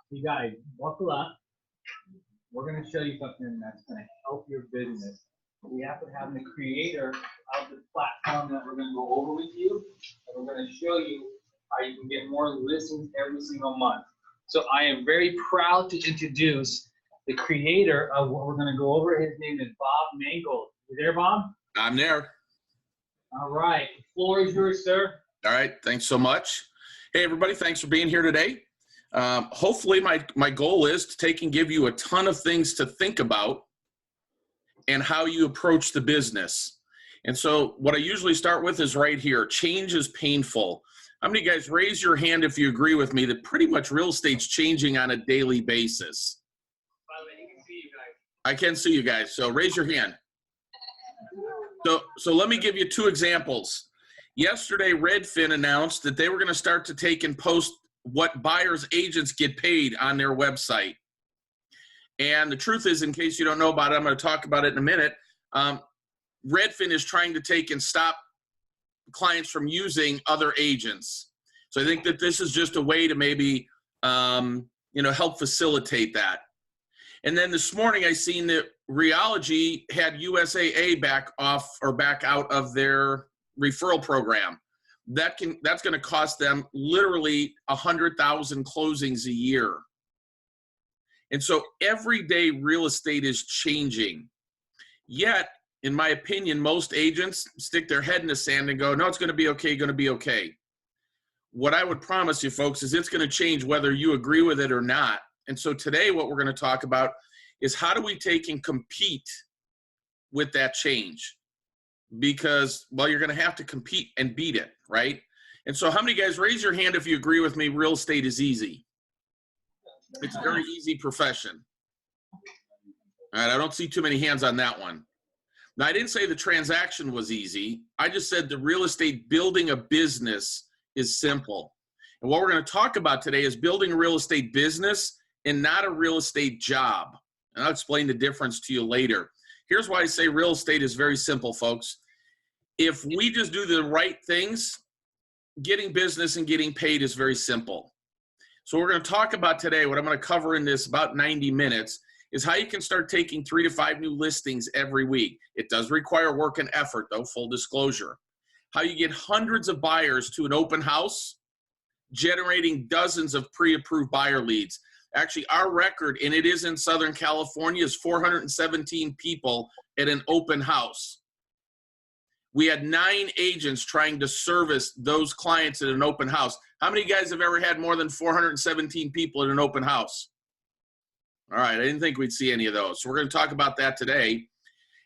You guys, buckle up. We're going to show you something that's going to help your business. We happen to have the creator of the platform that we're going to go over with you, and we're going to show you how you can get more listings every single month. So I am very proud to introduce the creator of what we're going to go over. His name is Bob Mangold. You there, Bob? I'm there. All right. The floor is yours, sir. All right. Thanks so much. Hey, everybody. Thanks for being here today. Hopefully my goal is to take and give you a ton of things to think about and how you approach the business. And so what I usually start with is right here. Change is painful. How many guys raise your hand if you agree with me that pretty much real estate's changing on a daily basis? By the way, you can see you guys. I can see you guys, so raise your hand. So let me give you two examples. Yesterday, Redfin announced that they were going to start to take and post what buyers' agents get paid on their website. And the truth is, in case you don't know about it, I'm going to talk about it in a minute. Redfin is trying to take and stop clients from using other agents. So I think that this is just a way to maybe, help facilitate that. And then this morning I seen that Realogy had USAA back out of their referral program. That's going to cost them literally 100,000 closings a year. And so every day real estate is changing. Yet, in my opinion, most agents stick their head in the sand and go, no, it's going to be okay, going to be okay. What I would promise you folks is it's going to change whether you agree with it or not. And so today what we're going to talk about is how do we take and compete with that change? Because, well, you're going to have to compete and beat it, right? And so how many guys, raise your hand if you agree with me, real estate is easy. It's a very easy profession. All right, I don't see too many hands on that one. Now, I didn't say the transaction was easy. I just said the real estate building a business is simple. And what we're going to talk about today is building a real estate business and not a real estate job. And I'll explain the difference to you later. Here's why I say real estate is very simple, folks. If we just do the right things, getting business and getting paid is very simple. So we're going to talk about today, what I'm going to cover in this about 90 minutes, is how you can start taking 3 to 5 new listings every week. It does require work and effort, though, full disclosure. How you get hundreds of buyers to an open house, generating dozens of pre-approved buyer leads. Actually, our record, and it is in Southern California, is 417 people at an open house. We had 9 agents trying to service those clients at an open house. How many guys have ever had more than 417 people at an open house? All right, I didn't think we'd see any of those. So we're going to talk about that today.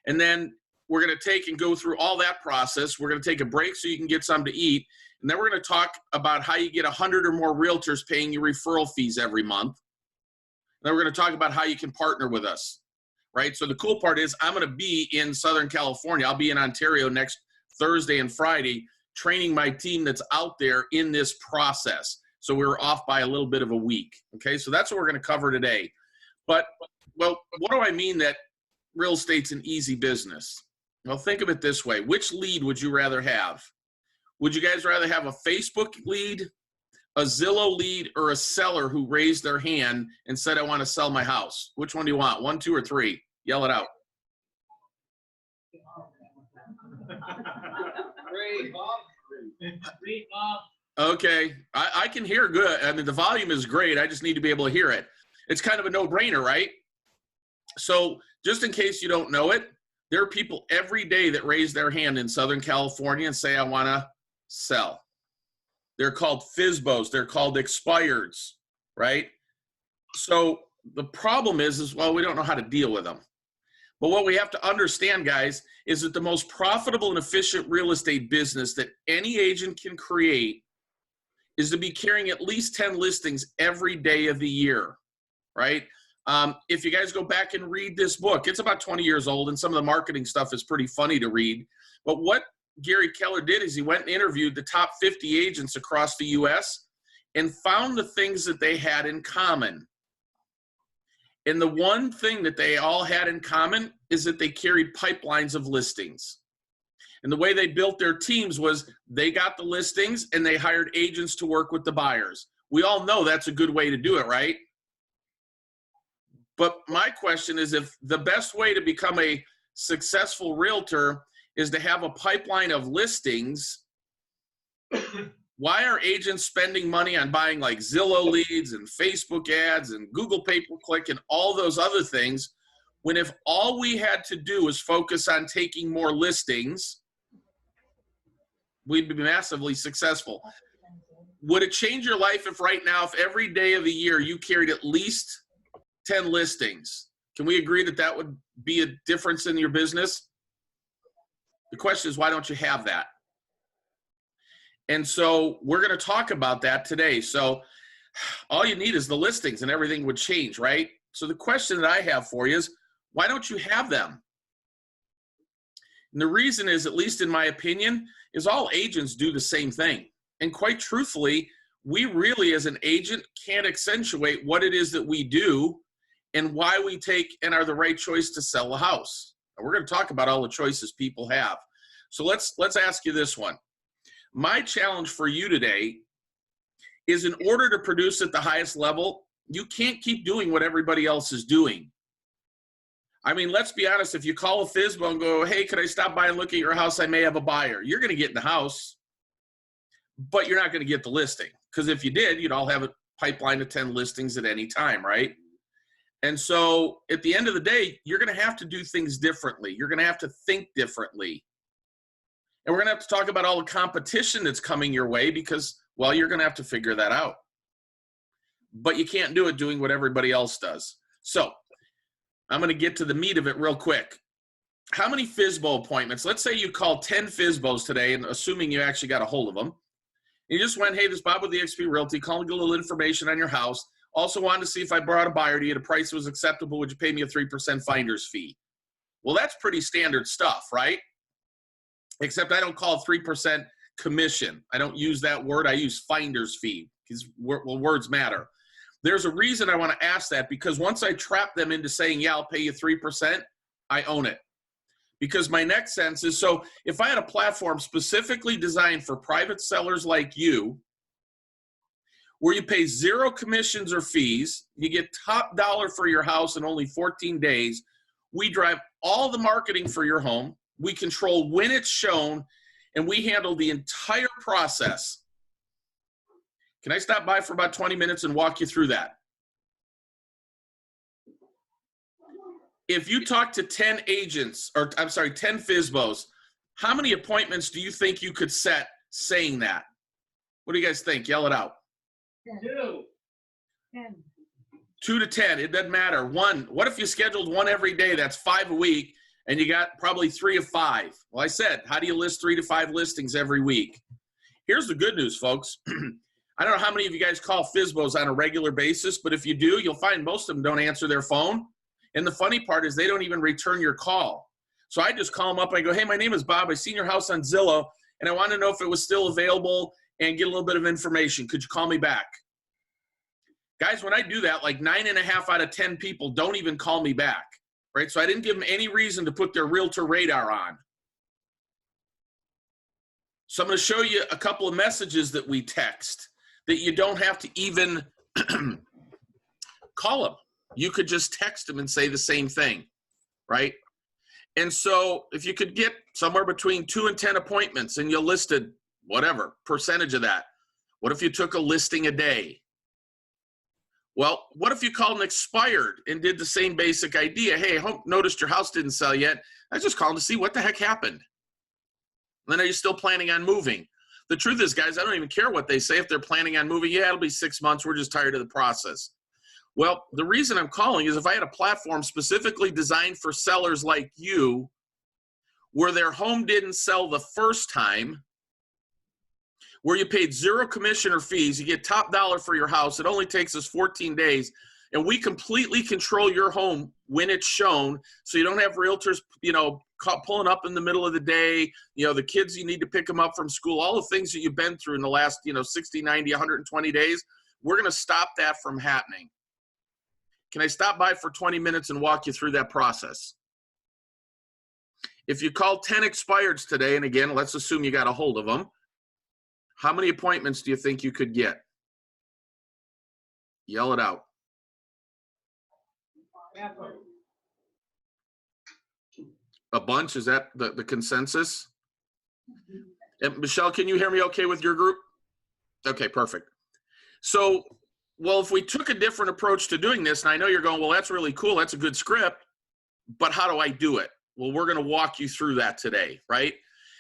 And then we're going to take and go through all that process. We're going to take a break so you can get something to eat. And then we're going to talk about how you get 100 or more realtors paying you referral fees every month. And then we're going to talk about how you can partner with us, right? So the cool part is I'm going to be in Southern California. I'll be in Ontario next Thursday and Friday training my team that's out there in this process. So we're off by a little bit of a week, okay? So that's what we're going to cover today. But, well, what do I mean that real estate's an easy business? Well, think of it this way. Which lead would you rather have? Would you guys rather have a Facebook lead, a Zillow lead, or a seller who raised their hand and said, I want to sell my house? Which one do you want? 1, 2, or 3? Yell it out. 3, Bob. 3, Bob. Okay, I can hear good. I mean, the volume is great. I just need to be able to hear it. It's kind of a no-brainer, right? So just in case you don't know it, there are people every day that raise their hand in Southern California and say, I want to sell. They're called FSBOs. They're called expireds, right? So the problem is, well, we don't know how to deal with them. But what we have to understand, guys, is that the most profitable and efficient real estate business that any agent can create is to be carrying at least 10 listings every day of the year, right? If you guys go back and read this book, it's about 20 years old, and some of the marketing stuff is pretty funny to read. But what Gary Keller did is he went and interviewed the top 50 agents across the U.S. and found the things that they had in common. And the one thing that they all had in common is that they carried pipelines of listings. And the way they built their teams was they got the listings and they hired agents to work with the buyers. We all know that's a good way to do it, right? But my question is, if the best way to become a successful realtor is to have a pipeline of listings, why are agents spending money on buying like Zillow leads and Facebook ads and Google pay-per-click and all those other things, when if all we had to do was focus on taking more listings, we'd be massively successful? Would it change your life if right now, if every day of the year you carried at least 10 listings? Can we agree that that would be a difference in your business? The question is, why don't you have that? And so we're going to talk about that today. So all you need is the listings and everything would change, right? So the question that I have for you is, why don't you have them? And the reason is, at least in my opinion, is all agents do the same thing. And quite truthfully, we really as an agent can't accentuate what it is that we do and why we take and are the right choice to sell a house. And we're going to talk about all the choices people have. So let's ask you this one. My challenge for you today is, in order to produce at the highest level, you can't keep doing what everybody else is doing. I mean, let's be honest. If you call a FSBO and go, hey, could I stop by and look at your house? I may have a buyer. You're going to get in the house, but you're not going to get the listing. Because if you did, you'd all have a pipeline of 10 listings at any time, right? And so at the end of the day, you're going to have to do things differently. You're going to have to think differently. And we're going to have to talk about all the competition that's coming your way because, well, you're going to have to figure that out. But you can't do it doing what everybody else does. So I'm going to get to the meat of it real quick. How many FSBO appointments? Let's say you called 10 FSBOs today, and assuming you actually got a hold of them. You just went, hey, this is Bob with EXP Realty, calling a little information on your house. Also wanted to see if I brought a buyer to you at a price that was acceptable. Would you pay me a 3% finder's fee? Well, that's pretty standard stuff, right? Except I don't call it 3% commission. I don't use that word. I use finder's fee because, well, words matter. There's a reason I want to ask that, because once I trap them into saying, yeah, I'll pay you 3%, I own it. Because my next sense is, so if I had a platform specifically designed for private sellers like you, where you pay zero commissions or fees, you get top dollar for your house in only 14 days, we drive all the marketing for your home, we control when it's shown, and we handle the entire process. Can I stop by for about 20 minutes and walk you through that? If you talk to 10 agents, or I'm sorry, 10 FSBOs, how many appointments do you think you could set saying that? What do you guys think? Yell it out. 2. 10. 2 to 10, it doesn't matter. 1, what if you scheduled 1 every day? That's 5 a week, and you got probably 3 of 5. Well, I said, how do you list 3 to 5 listings every week? Here's the good news, folks. I don't know how many of you guys call FSBOs on a regular basis, but if you do, you'll find most of them don't answer their phone. And the funny part is they don't even return your call. So I just call them up and I go, hey, my name is Bob. I seen your house on Zillow, and I want to know if it was still available and get a little bit of information. Could you call me back? Guys, when I do that, like 9.5 out of 10 people don't even call me back, right? So I didn't give them any reason to put their realtor radar on. So I'm going to show you a couple of messages that we text that you don't have to even call them. You could just text them and say the same thing, right? And so if you could get somewhere between 2 and 10 appointments and you listed whatever percentage of that, what if you took a listing a day? Well, what if you called an expired and did the same basic idea? Hey, I noticed your house didn't sell yet. I just called to see what the heck happened. And then are you still planning on moving? The truth is, guys, I don't even care what they say. If they're planning on moving, yeah, it'll be 6 months. We're just tired of the process. Well, the reason I'm calling is if I had a platform specifically designed for sellers like you, where their home didn't sell the first time, where you paid zero commission or fees, you get top dollar for your house, it only takes us 14 days, and we completely control your home when it's shown, so you don't have realtors, pulling up in the middle of the day, the kids, you need to pick them up from school, all the things that you've been through in the last, 60, 90, 120 days, we're going to stop that from happening. Can I stop by for 20 minutes and walk you through that process? If you call 10 expireds today, and again, let's assume you got a hold of them, how many appointments do you think you could get? Yell it out. half of it. A bunch, is that the consensus? And Michelle, can you hear me okay with your group? Okay, perfect. So, well, if we took a different approach to doing this, and I know you're going, well, that's really cool, that's a good script, but how do I do it? Well, we're going to walk you through that today, right?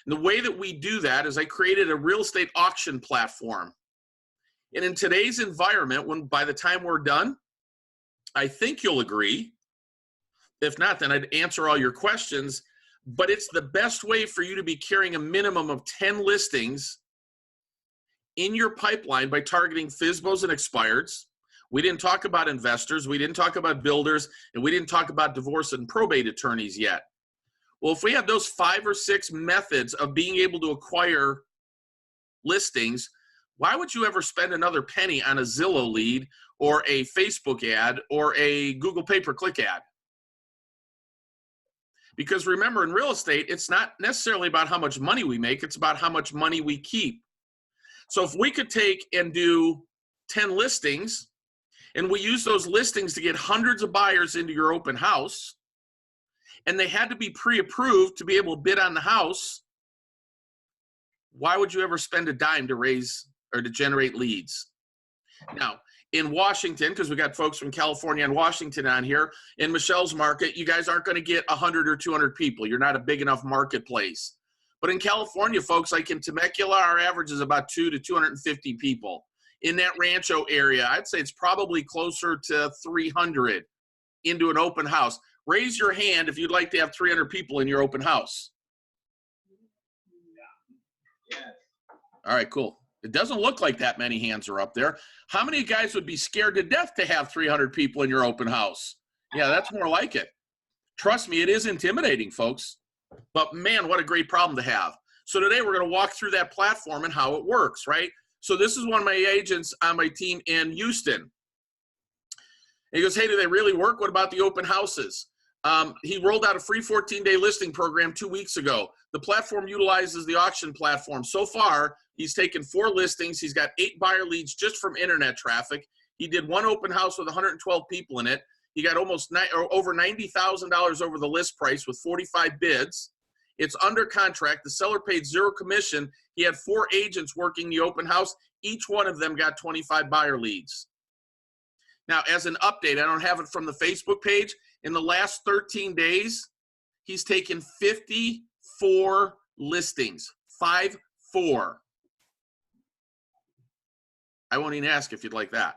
And the way that we do that is I created a real estate auction platform. And in today's environment, when by the time we're done, I think you'll agree. If not, then I'd answer all your questions. But it's the best way for you to be carrying a minimum of 10 listings in your pipeline by targeting FSBOs and expireds. We didn't talk about investors, we didn't talk about builders, and we didn't talk about divorce and probate attorneys yet. Well, if we have those 5 or 6 methods of being able to acquire listings, why would you ever spend another penny on a Zillow lead or a Facebook ad or a Google pay-per-click ad? Because remember, in real estate, it's not necessarily about how much money we make, it's about how much money we keep. So if we could take and do 10 listings, and we use those listings to get hundreds of buyers into your open house, and they had to be pre-approved to be able to bid on the house, why would you ever spend a dime to raise or to generate leads? Now, in Washington, because we got folks from California and Washington on here, in Michelle's market, you guys aren't going to get 100 or 200 people. You're not a big enough marketplace. But in California, folks, like in Temecula, our average is about 200 to 250 people. In that Rancho area, I'd say it's probably closer to 300 into an open house. Raise your hand if you'd like to have 300 people in your open house. Yes. All right, cool. It doesn't look like that many hands are up there. How many guys would be scared to death to have 300 people in your open house? Yeah, that's more like it. Trust me, it is intimidating, folks. But man, what a great problem to have. So today we're going to walk through that platform and how it works, right? So this is one of my agents on my team in Houston. And he goes, hey, do they really work? What about the open houses? He rolled out a free 14-day listing program 2 weeks ago. The platform utilizes the auction platform. So far, he's taken 4 listings. He's got 8 buyer leads just from internet traffic. He did 1 open house with 112 people in it. He got almost over $90,000 over the list price with 45 bids. It's under contract. The seller paid 0 commission. He had 4 agents working the open house. Each one of them got 25 buyer leads. Now, as an update, I don't have it from the Facebook page. In the last 13 days, he's taken 54 listings. 54. I won't even ask if you'd like that.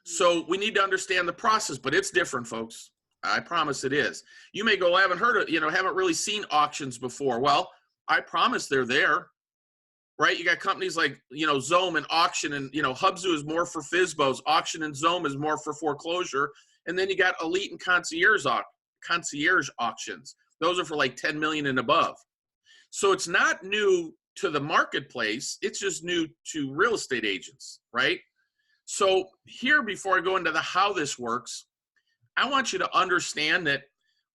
So we need to understand the process, but it's different, folks. I promise it is. You may go, I haven't heard of, haven't really seen auctions before. Well, I promise they're there, right? You got companies like, Zome and Auction, and, Hubzu is more for FSBOs. Auction and Zome is more for foreclosure. And then you got Elite and concierge auctions. Those are for like 10 million and above. So it's not new to the marketplace. It's just new to real estate agents, right? So here, before I go into the how this works, I want you to understand that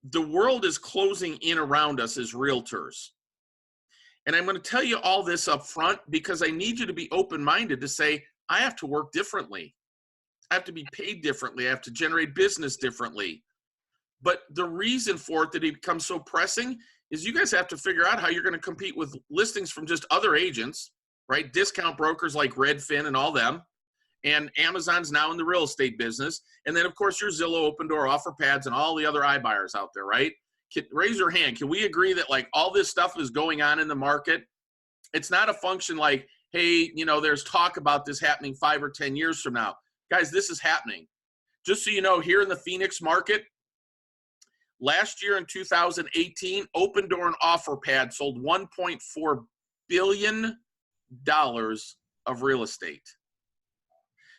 the world is closing in around us as realtors. And I'm going to tell you all this up front because I need you to be open-minded to say, I have to work differently. I have to be paid differently. I have to generate business differently. But the reason for it that it becomes so pressing is you guys have to figure out how you're going to compete with listings from just other agents, right? Discount brokers like Redfin and all them. And Amazon's now in the real estate business. And then, of course, your Zillow, Open Door, OfferPads, and all the other iBuyers out there, right? Raise your hand. Can we agree that, like, all this stuff is going on in the market? It's not a function like, hey, there's talk about this happening 5 or 10 years from now. Guys, this is happening. Just so you know, here in the Phoenix market, last year in 2018, Open Door and OfferPad sold $1.4 billion of real estate.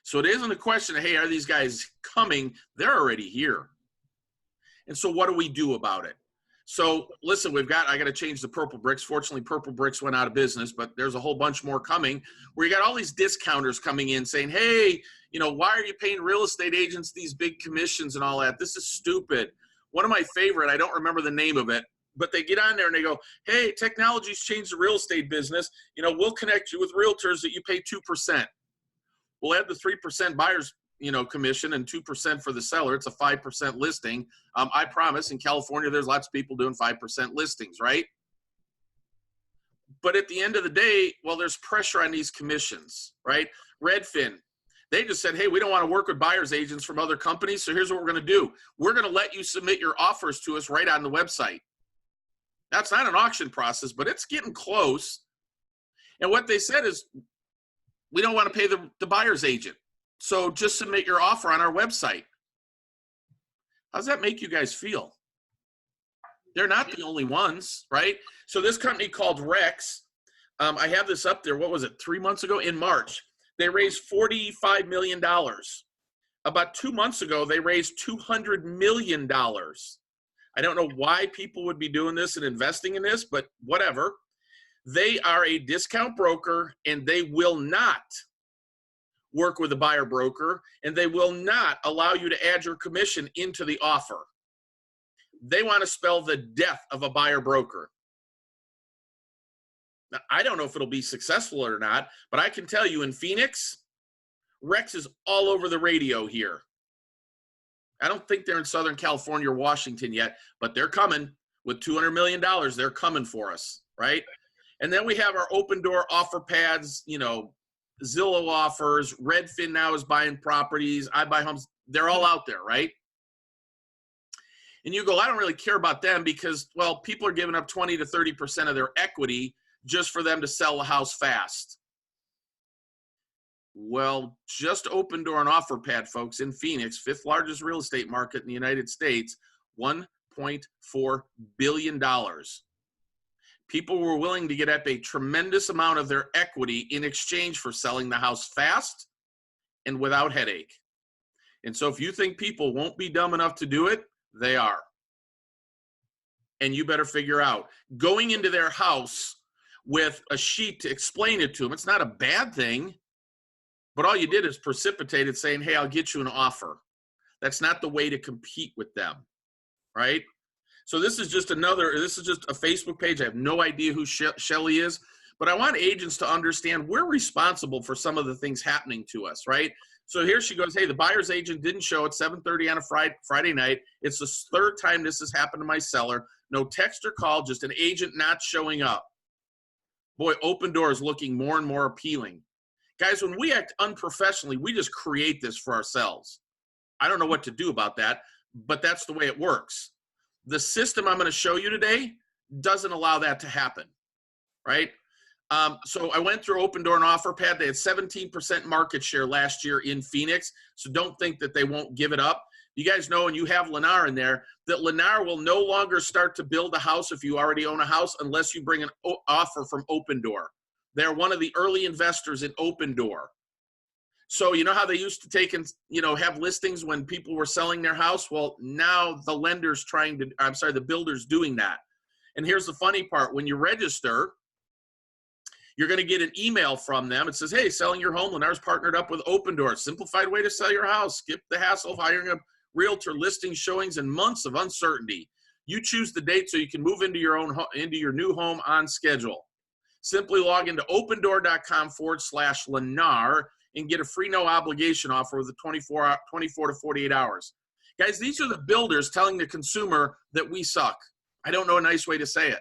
So it isn't a question of, hey, are these guys coming? They're already here. And so what do we do about it? So listen, I got to change the Purple Bricks. Fortunately, Purple Bricks went out of business, but there's a whole bunch more coming where you got all these discounters coming in saying, hey, why are you paying real estate agents these big commissions and all that? This is stupid. One of my favorite, I don't remember the name of it, but they get on there and they go, hey, technology's changed the real estate business. We'll connect you with realtors that you pay 2%. We'll add the 3% buyers, commission and 2% for the seller. It's a 5% listing. I promise in California, there's lots of people doing 5% listings, right? But at the end of the day, well, there's pressure on these commissions, right? Redfin, they just said, hey, we don't want to work with buyer's agents from other companies, so here's what we're going to do. We're going to let you submit your offers to us right on the website. That's not an auction process, but it's getting close. And what they said is, we don't want to pay the buyer's agent, so just submit your offer on our website. How does that make you guys feel? They're not the only ones, right? So this company called Rex, I have this up there, what was it, 3 months ago? In March, they raised $45 million. About 2 months ago, they raised $200 million. I don't know why people would be doing this and investing in this, but whatever. They are a discount broker, and they will not work with a buyer broker, and they will not allow you to add your commission into the offer. They want to spell the death of a buyer broker. Now, I don't know if it'll be successful or not, but I can tell you in Phoenix, Rex is all over the radio here. I don't think they're in Southern California or Washington yet, but they're coming with $200 million. They're coming for us, right? And then we have our open door offer pads, Zillow offers. Redfin now is buying properties. I Buy Homes. They're all out there, right? And you go, I don't really care about them because, well, people are giving up 20 to 30% of their equity just for them to sell the house fast. Well, just Open Door and OfferPad, folks, in Phoenix, 5th largest real estate market in the United States, $1.4 billion. People were willing to get up a tremendous amount of their equity in exchange for selling the house fast and without headache. And so if you think people won't be dumb enough to do it, they are. And you better figure out. Going into their house with a sheet to explain it to them, it's not a bad thing, but all you did is precipitate it saying, hey, I'll get you an offer. That's not the way to compete with them, right? So this is just a Facebook page. I have no idea who Shelly is, but I want agents to understand we're responsible for some of the things happening to us, right? So here she goes, hey, the buyer's agent didn't show at 7:30 on a Friday night. It's the third time this has happened to my seller. No text or call, just an agent not showing up. Boy, Open Door is looking more and more appealing. Guys, when we act unprofessionally, we just create this for ourselves. I don't know what to do about that, but that's the way it works. The system I'm going to show you today doesn't allow that to happen, right? So I went through Open Door and OfferPad. They had 17% market share last year in Phoenix, so don't think that they won't give it up. You guys know, and you have Lennar in there, that Lennar will no longer start to build a house if you already own a house unless you bring an offer from Open Door. They're one of the early investors in Open Door. So you know how they used to take and, have listings when people were selling their house? Well, now the the builder's doing that. And here's the funny part. When you register, you're going to get an email from them. It says, hey, selling your home, Lennar's partnered up with Open Door. Simplified way to sell your house. Skip the hassle of hiring a realtor, listing showings, and months of uncertainty. You choose the date so you can move into your new home on schedule. Simply log into opendoor.com/Lennar and get a free no obligation offer with a 24 to 48 hours. Guys, these are the builders telling the consumer that we suck. I don't know a nice way to say it.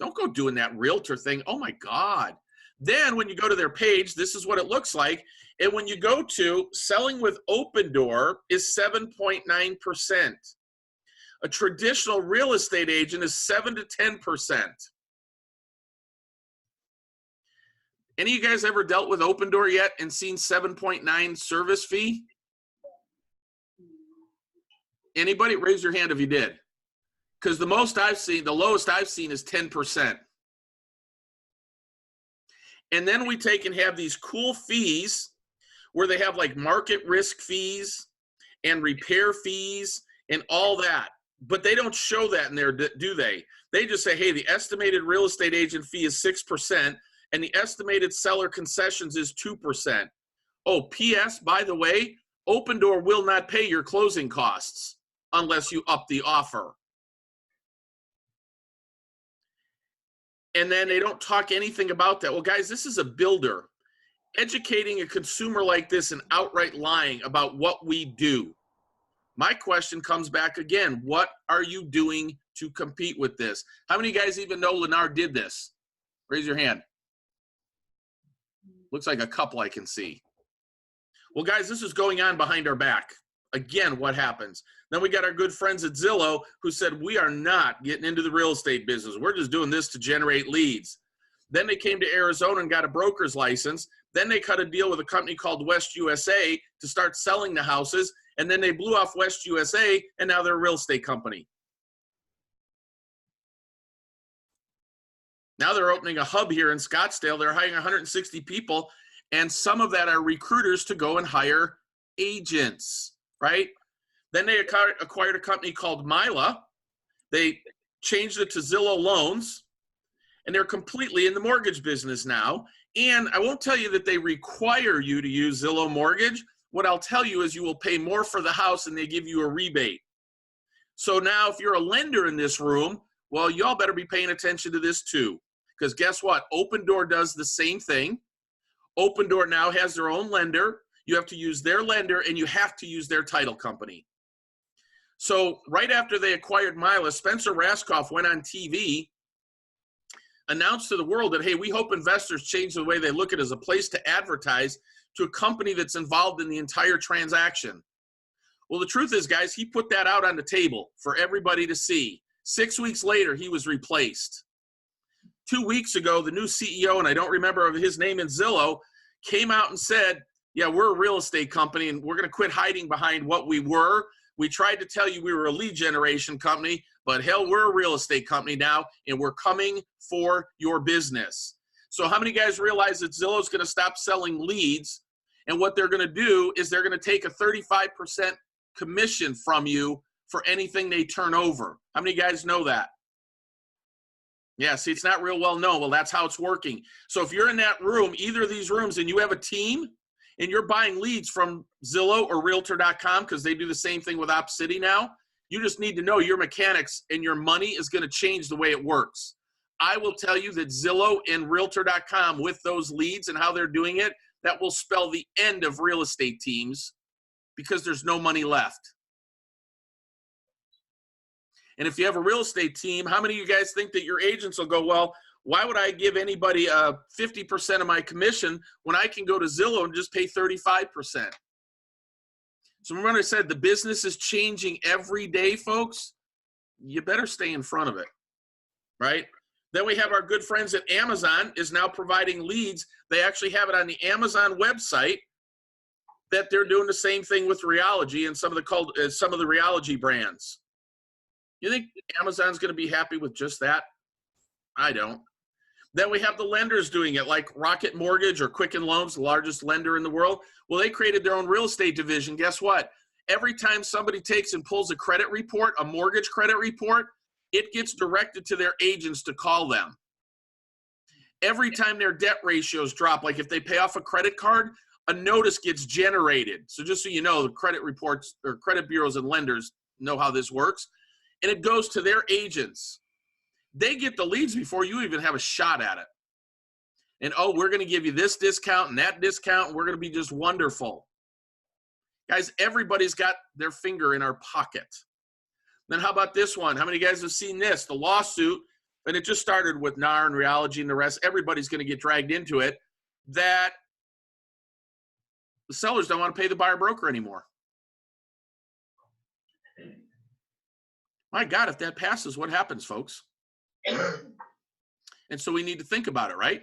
Don't go doing that realtor thing. Oh my God. Then when you go to their page, this is what it looks like. And when you go to selling with Open Door is 7.9%. A traditional real estate agent is 7 to 10%. Any of you guys ever dealt with Open Door yet and seen 7.9 service fee? Anybody? Raise your hand if you did. Because the lowest I've seen is 10%. And then we take and have these cool fees where they have like market risk fees and repair fees and all that. But they don't show that in there, do they? They just say, hey, the estimated real estate agent fee is 6%. And the estimated seller concessions is 2%. Oh, P.S., by the way, Open Door will not pay your closing costs unless you up the offer. And then they don't talk anything about that. Well, guys, this is a builder. educating a consumer like this and outright lying about what we do. My question comes back again. What are you doing to compete with this? How many guys even know Lennar did this? Raise your hand. Looks like a couple I can see. Well, guys, this is going on behind our back. Again, what happens? Then we got our good friends at Zillow who said, we are not getting into the real estate business. We're just doing this to generate leads. Then they came to Arizona and got a broker's license. Then they cut a deal with a company called West USA to start selling the houses. And then they blew off West USA, and now they're a real estate company. Now they're opening a hub here in Scottsdale. They're hiring 160 people, and some of that are recruiters to go and hire agents, right? Then they acquired a company called Mila. They changed it to Zillow Loans, and they're completely in the mortgage business now. And I won't tell you that they require you to use Zillow Mortgage. What I'll tell you is you will pay more for the house and they give you a rebate. So now if you're a lender in this room, well, y'all better be paying attention to this too. Because guess what? Open Door does the same thing. Open Door now has their own lender. You have to use their lender and you have to use their title company. So right after they acquired Mila, Spencer Raskoff went on TV, announced to the world that, hey, we hope investors change the way they look at it as a place to advertise to a company that's involved in the entire transaction. Well, the truth is, guys, he put that out on the table for everybody to see. 6 weeks later, he was replaced. 2 weeks ago, the new CEO, and I don't remember his name in Zillow, came out and said, yeah, we're a real estate company and we're going to quit hiding behind what we were. We tried to tell you we were a lead generation company, but hell, we're a real estate company now and we're coming for your business. So how many guys realize that Zillow's going to stop selling leads, and what they're going to do is they're going to take a 35% commission from you for anything they turn over? How many guys know that? Yeah, see, it's not real well known. Well, that's how it's working. So if you're in that room, either of these rooms, and you have a team and you're buying leads from Zillow or Realtor.com, because they do the same thing with OpCity now, you just need to know your mechanics and your money is going to change the way it works. I will tell you that Zillow and Realtor.com, with those leads and how they're doing it, that will spell the end of real estate teams because there's no money left. And if you have a real estate team, how many of you guys think that your agents will go, well, why would I give anybody 50% of my commission when I can go to Zillow and just pay 35%? So remember I said the business is changing every day, folks. You better stay in front of it, right? Then we have our good friends at Amazon is now providing leads. They actually have it on the Amazon website that they're doing the same thing with Realogy and some of the Realogy brands. You think Amazon's going to be happy with just that? I don't. Then we have the lenders doing it, like Rocket Mortgage or Quicken Loans, the largest lender in the world. Well, they created their own real estate division. Guess what? Every time somebody takes and pulls a credit report, a mortgage credit report, it gets directed to their agents to call them. Every time their debt ratios drop, like if they pay off a credit card, a notice gets generated. So just so you know, the credit reports or credit bureaus and lenders know how this works. And it goes to their agents. They get the leads before you even have a shot at it. And, oh, we're going to give you this discount and that discount, and we're going to be just wonderful. Guys, everybody's got their finger in our pocket. Then how about this one? How many guys have seen this? The lawsuit, and it just started with NAR and Realogy and the rest. Everybody's going to get dragged into it, that the sellers don't want to pay the buyer broker anymore. My God, if that passes, what happens, folks? And so we need to think about it, right?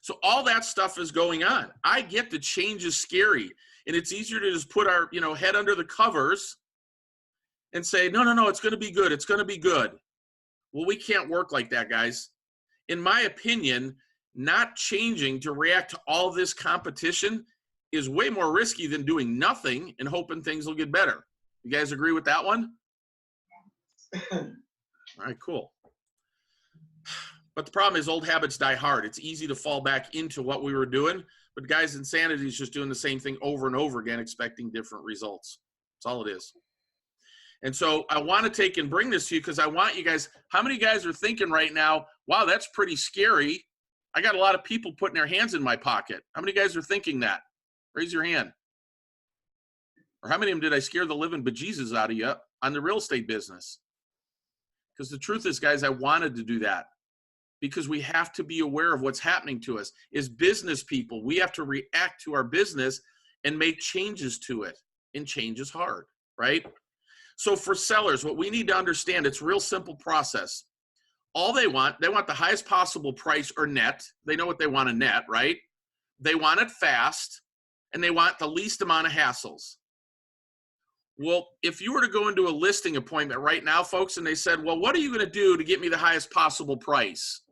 So all that stuff is going on. I get the change is scary, and it's easier to just put our head under the covers and say, no, it's going to be good. It's going to be good. Well, we can't work like that, guys. In my opinion, not changing to react to all this competition is way more risky than doing nothing and hoping things will get better. You guys agree with that one? All right, cool. But the problem is old habits die hard. It's easy to fall back into what we were doing. But guys, insanity is just doing the same thing over and over again, expecting different results. That's all it is. And so I want to take and bring this to you because I want you guys, how many guys are thinking right now, wow, that's pretty scary. I got a lot of people putting their hands in my pocket. How many guys are thinking that? Raise your hand. Or how many of them did I scare the living bejesus out of you on the real estate business? Because the truth is, guys, I wanted to do that because we have to be aware of what's happening to us. As business people, we have to react to our business and make changes to it. And change is hard, right? So for sellers, what we need to understand, it's a real simple process. All they want the highest possible price or net. They know what they want a net, right? They want it fast, and they want the least amount of hassles. Well, if you were to go into a listing appointment right now, folks, and they said, well, what are you going to do to get me the highest possible price?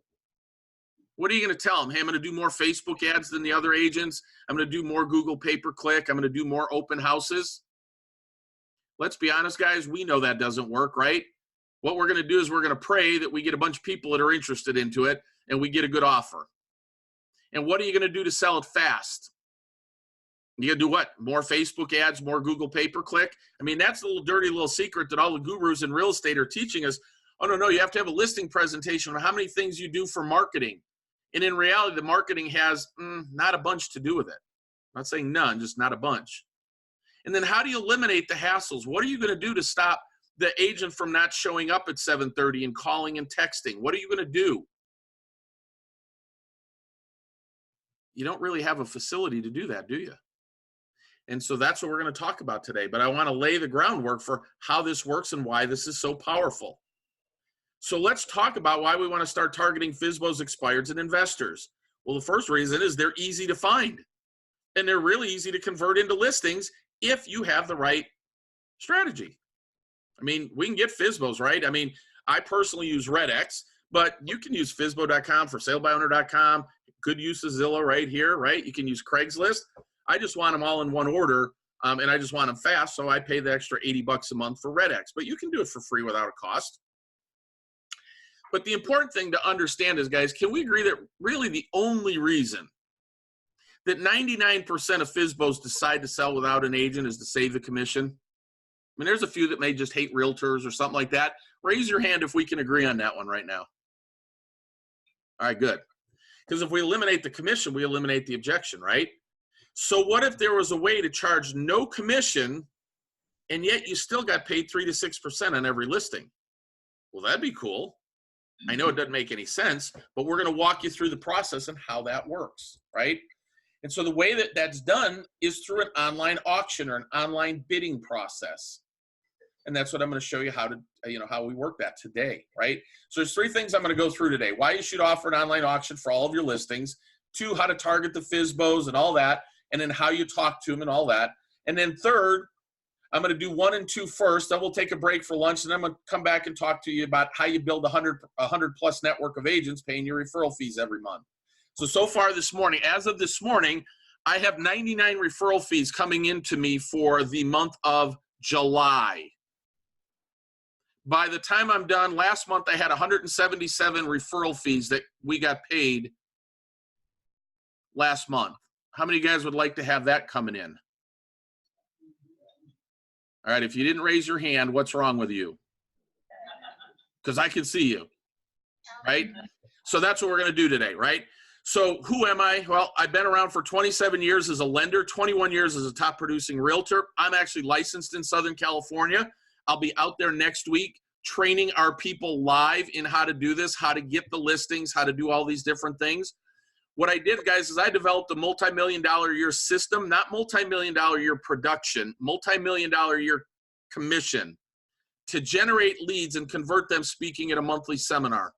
What are you going to tell them? Hey, I'm going to do more Facebook ads than the other agents. I'm going to do more Google pay-per-click. I'm going to do more open houses. Let's be honest, guys. We know that doesn't work, right? What we're going to do is we're going to pray that we get a bunch of people that are interested into it and we get a good offer. And what are you going to do to sell it fast? You got to do what? More Facebook ads, more Google pay-per-click? I mean, that's a little dirty little secret that all the gurus in real estate are teaching us. Oh, no, you have to have a listing presentation on how many things you do for marketing. And in reality, the marketing has not a bunch to do with it. I'm not saying none, just not a bunch. And then how do you eliminate the hassles? What are you going to do to stop the agent from not showing up at 7:30 and calling and texting? What are you going to do? You don't really have a facility to do that, do you? And so that's what we're going to talk about today. But I want to lay the groundwork for how this works and why this is so powerful. So let's talk about why we want to start targeting FSBOs, expireds, and investors. Well, the first reason is they're easy to find. And they're really easy to convert into listings if you have the right strategy. I mean, we can get FSBOs, right? I mean, I personally use RedX, but you can use FSBO.com, for salebyowner.com, good use of Zillow right here, right? You can use Craigslist. I just want them all in one order, and I just want them fast, so I pay the extra $80 a month for RedX. But you can do it for free without a cost. But the important thing to understand is, guys, can we agree that really the only reason that 99% of FSBOs decide to sell without an agent is to save the commission? I mean, there's a few that may just hate realtors or something like that. Raise your hand if we can agree on that one right now. All right, good. Because if we eliminate the commission, we eliminate the objection, right? So what if there was a way to charge no commission and yet you still got paid 3 to 6% on every listing? Well, that'd be cool. I know it doesn't make any sense, but we're going to walk you through the process and how that works, right? And so the way that that's done is through an online auction or an online bidding process. And that's what I'm going to show you how to, how we work that today, right? So there's 3 things I'm going to go through today. Why you should offer an online auction for all of your listings. 2, how to target the FSBOs and all that. And then how you talk to them and all that. And then 3rd, I'm going to do 1 and 2 first. Then we'll take a break for lunch. And then I'm going to come back and talk to you about how you build a 100 plus network of agents paying your referral fees every month. So far this morning, as of this morning, I have 99 referral fees coming into me for the month of July. By the time I'm done, last month I had 177 referral fees that we got paid last month. How many guys would like to have that coming in? All right, if you didn't raise your hand, what's wrong with you? Because I can see you, right? So that's what we're going to do today, right? So who am I? Well, I've been around for 27 years as a lender, 21 years as a top producing realtor. I'm actually licensed in Southern California. I'll be out there next week training our people live in how to do this, how to get the listings, how to do all these different things. What I did, guys, is I developed a multi-million-dollar a year system, not multi-million-dollar a year production, multi-million-dollar a year commission to generate leads and convert them speaking at a monthly seminar.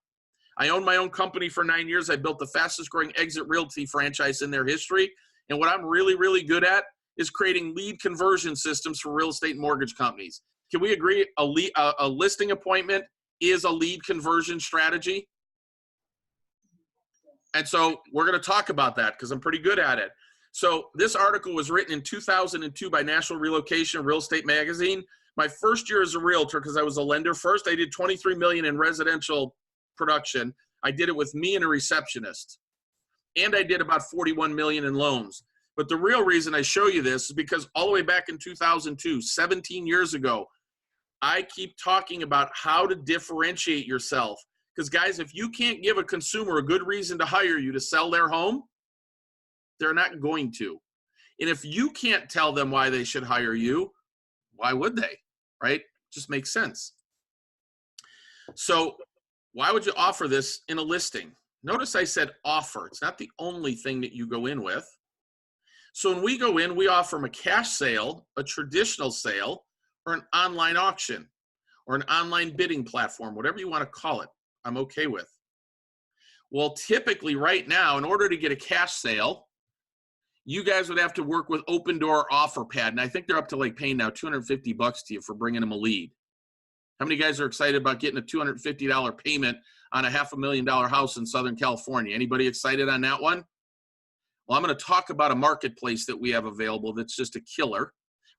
I owned my own company for 9 years. I built the fastest growing exit realty franchise in their history. And what I'm really, really good at is creating lead conversion systems for real estate and mortgage companies. Can we agree a listing appointment is a lead conversion strategy? And so we're going to talk about that because I'm pretty good at it. So this article was written in 2002 by National Relocation Real Estate Magazine. My first year as a realtor, because I was a lender first, I did $23 million in residential production. I did it with me and a receptionist. And I did about $41 million in loans. But the real reason I show you this is because all the way back in 2002, 17 years ago, I keep talking about how to differentiate yourself. Because guys, if you can't give a consumer a good reason to hire you to sell their home, they're not going to. And if you can't tell them why they should hire you, why would they, right? Just makes sense. So why would you offer this in a listing? Notice I said offer. It's not the only thing that you go in with. So when we go in, we offer them a cash sale, a traditional sale, or an online auction, or an online bidding platform, whatever you want to call it, I'm okay with. Well, typically right now, in order to get a cash sale, you guys would have to work with Open Door Offer Pad. And I think they're up to like paying now $250 to you for bringing them a lead. How many guys are excited about getting a $250 payment on a $500,000 house in Southern California? Anybody excited on that one? Well, I'm going to talk about a marketplace that we have available that's just a killer,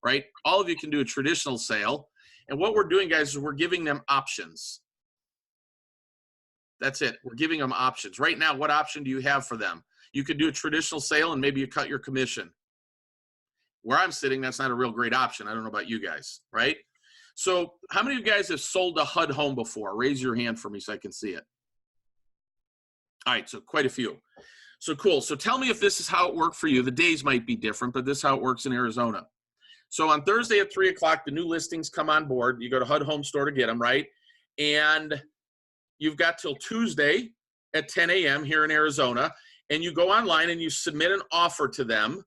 right? All of you can do a traditional sale. And what we're doing, guys, is we're giving them options. That's it. We're giving them options. Right now, what option do you have for them? You could do a traditional sale and maybe you cut your commission. Where I'm sitting, that's not a real great option. I don't know about you guys, right? So how many of you guys have sold a HUD home before? Raise your hand for me so I can see it. All right, so quite a few. So cool. So tell me if this is how it worked for you. The days might be different, but this is how it works in Arizona. So on Thursday at 3 o'clock, the new listings come on board. You go to HUD Home Store to get them, right? And you've got till Tuesday at 10 a.m. here in Arizona. And you go online and you submit an offer to them.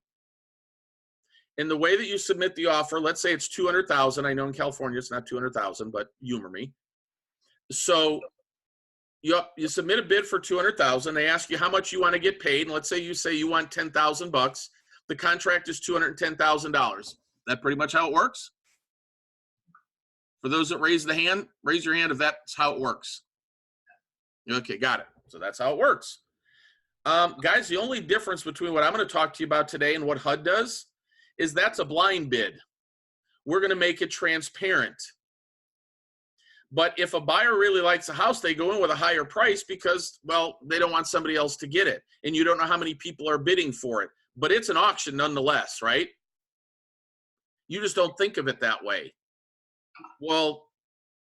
And the way that you submit the offer, let's say it's $200,000. I know in California it's not $200,000, but humor me. So you submit a bid for $200,000. They ask you how much you want to get paid. And let's say you want $10,000. The contract is $210,000. That pretty much how it works? For those that raise your hand if that's how it works. Okay, got it. So that's how it works. Guys, the only difference between what I'm going to talk to you about today and what HUD does is that's a blind bid. We're going to make it transparent. But if a buyer really likes a house, they go in with a higher price because, well, they don't want somebody else to get it. And you don't know how many people are bidding for it. But it's an auction nonetheless, right? You just don't think of it that way. Well,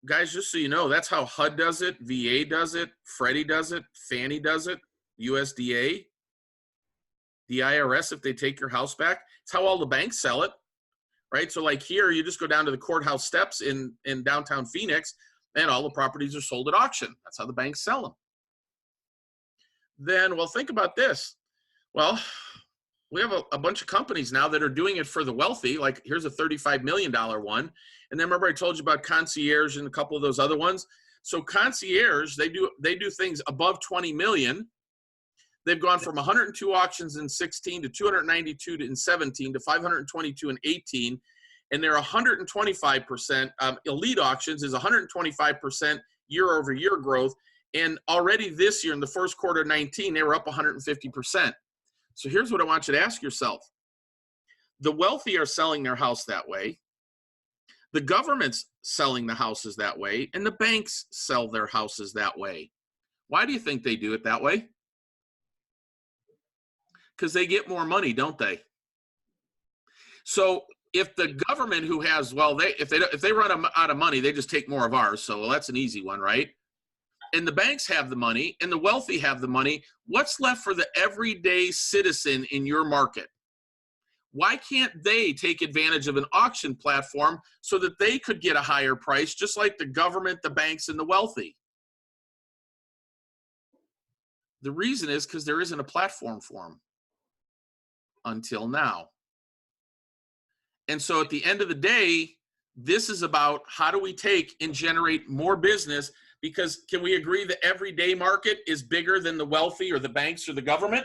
guys, just so you know, that's how HUD does it, VA does it, Freddie does it, Fannie does it, USDA, the IRS if they take your house back. It's how all the banks sell it, right? So like here, you just go down to the courthouse steps in downtown Phoenix, and all the properties are sold at auction. That's how the banks sell them. Then, well, think about this. Well, we have a bunch of companies now that are doing it for the wealthy. Like here's a $35 million one. And then remember I told you about Concierge and a couple of those other ones. So Concierge, they do things above 20 million. They've gone from 102 auctions in 16 to 292 in 17 to 522 in 18. And they're 125%. Elite Auctions is 125% year over year growth. And already this year in the first quarter of 19, they were up 150%. So here's what I want you to ask yourself. The wealthy are selling their house that way. The government's selling the houses that way. And the banks sell their houses that way. Why do you think they do it that way? Because they get more money, don't they? So if the government who has, well, if they run out of money, they just take more of ours. So well, that's an easy one, right? And the banks have the money and the wealthy have the money. What's left for the everyday citizen in your market? Why can't they take advantage of an auction platform so that they could get a higher price, just like the government, the banks, and the wealthy? The reason is because there isn't a platform for them until now. And so at the end of the day, this is about how do we take and generate more business. Because can we agree the everyday market is bigger than the wealthy or the banks or the government?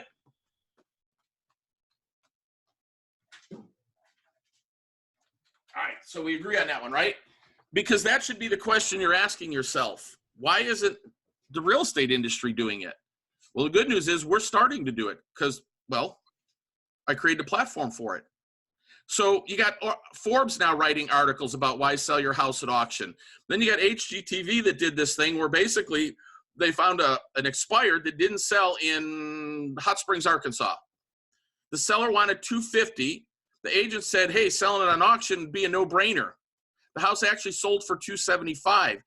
All right, so we agree on that one, right? Because that should be the question you're asking yourself. Why isn't the real estate industry doing it? Well, the good news is we're starting to do it because, well, I created a platform for it. So you got Forbes now writing articles about why sell your house at auction. Then you got HGTV that did this thing where basically they found an expired that didn't sell in Hot Springs, Arkansas. The seller wanted $250. The agent said, hey, selling it on auction would be a no-brainer. The house actually sold for $275.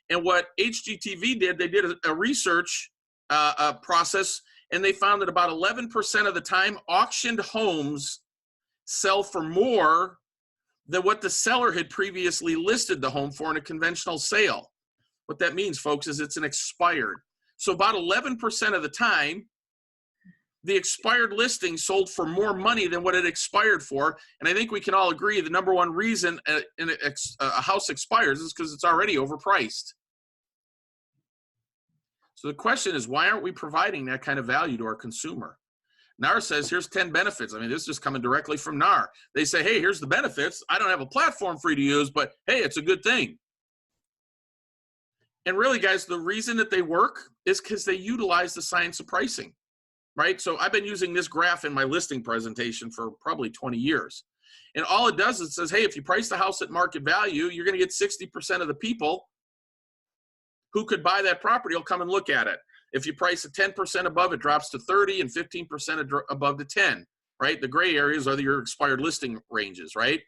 And what HGTV did, they did a research process, and they found that about 11% of the time, auctioned homes sell for more than what the seller had previously listed the home for in a conventional sale. What that means, folks, is it's an expired. So about 11% of the time, the expired listing sold for more money than what it expired for. And I think we can all agree the number one reason a house expires is because it's already overpriced. So the question is, why aren't we providing that kind of value to our consumer? NAR says, here's 10 benefits. I mean, this is just coming directly from NAR. They say, hey, here's the benefits. I don't have a platform for you to use, but hey, it's a good thing. And really, guys, the reason that they work is because they utilize the science of pricing, right? So I've been using this graph in my listing presentation for probably 20 years. And all it does is it says, hey, if you price the house at market value, you're going to get 60% of the people who could buy that property will come and look at it. If you price it 10% above, it drops to 30, and 15% above to 10, right? The gray areas are your expired listing ranges, right?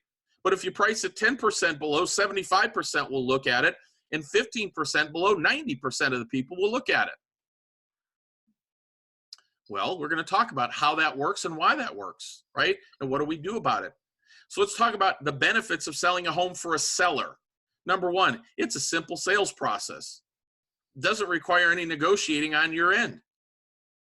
But if you price it 10% below, 75% will look at it, and 15% below, 90% of the people will look at it. Well, we're going to talk about how that works and why that works, right? And what do we do about it? So let's talk about the benefits of selling a home for a seller. Number one, it's a simple sales process. Doesn't require any negotiating on your end,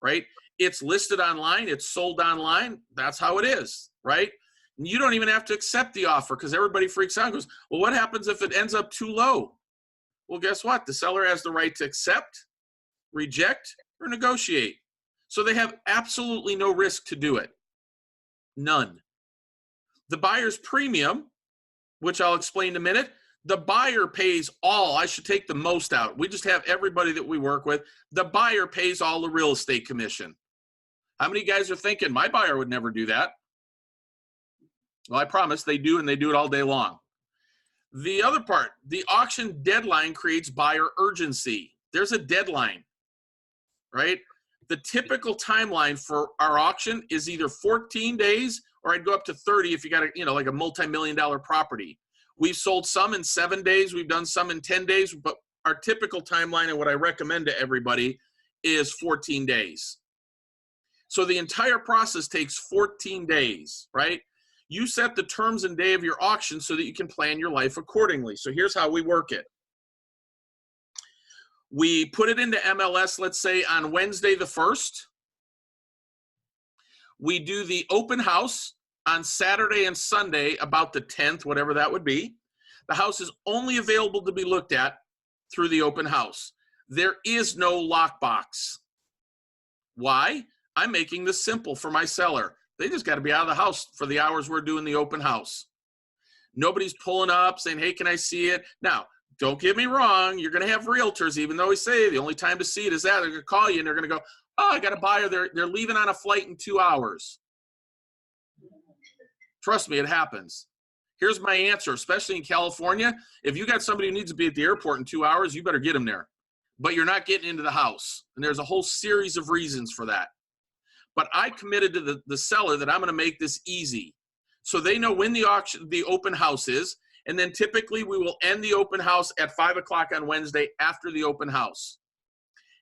right? It's listed online, it's sold online, that's how it is, right? And you don't even have to accept the offer because everybody freaks out and goes, well, what happens if it ends up too low? Well, guess what? The seller has the right to accept, reject, or negotiate. So they have absolutely no risk to do it. None. The buyer's premium, which I'll explain in a minute, the buyer pays all. I should take the most out. We just have everybody that we work with. The buyer pays all the real estate commission. How many guys are thinking, my buyer would never do that? Well, I promise they do, and they do it all day long. The other part, the auction deadline creates buyer urgency. There's a deadline, right? The typical timeline for our auction is either 14 days or I'd go up to 30 if you got a, like a multi-million-dollar property. We've sold some in 7 days. We've done some in 10 days, but our typical timeline and what I recommend to everybody is 14 days. So the entire process takes 14 days, right? You set the terms and day of your auction so that you can plan your life accordingly. So here's how we work it. We put it into MLS, let's say on Wednesday the 1st. We do the open house on Saturday and Sunday, about the 10th, whatever that would be. The house is only available to be looked at through the open house. There is no lockbox. Why? I'm making this simple for my seller. They just got to be out of the house for the hours we're doing the open house. Nobody's pulling up saying, hey, can I see it? Now, don't get me wrong. You're going to have realtors, even though we say the only time to see it is that. They're going to call you and they're going to go, oh, I got a buyer. They're leaving on a flight in 2 hours. Trust me, it happens. Here's my answer, especially in California. If you got somebody who needs to be at the airport in 2 hours, you better get them there. But you're not getting into the house. And there's a whole series of reasons for that. But I committed to the seller that I'm going to make this easy. So they know when the open house is. And then typically we will end the open house at 5 o'clock on Wednesday after the open house.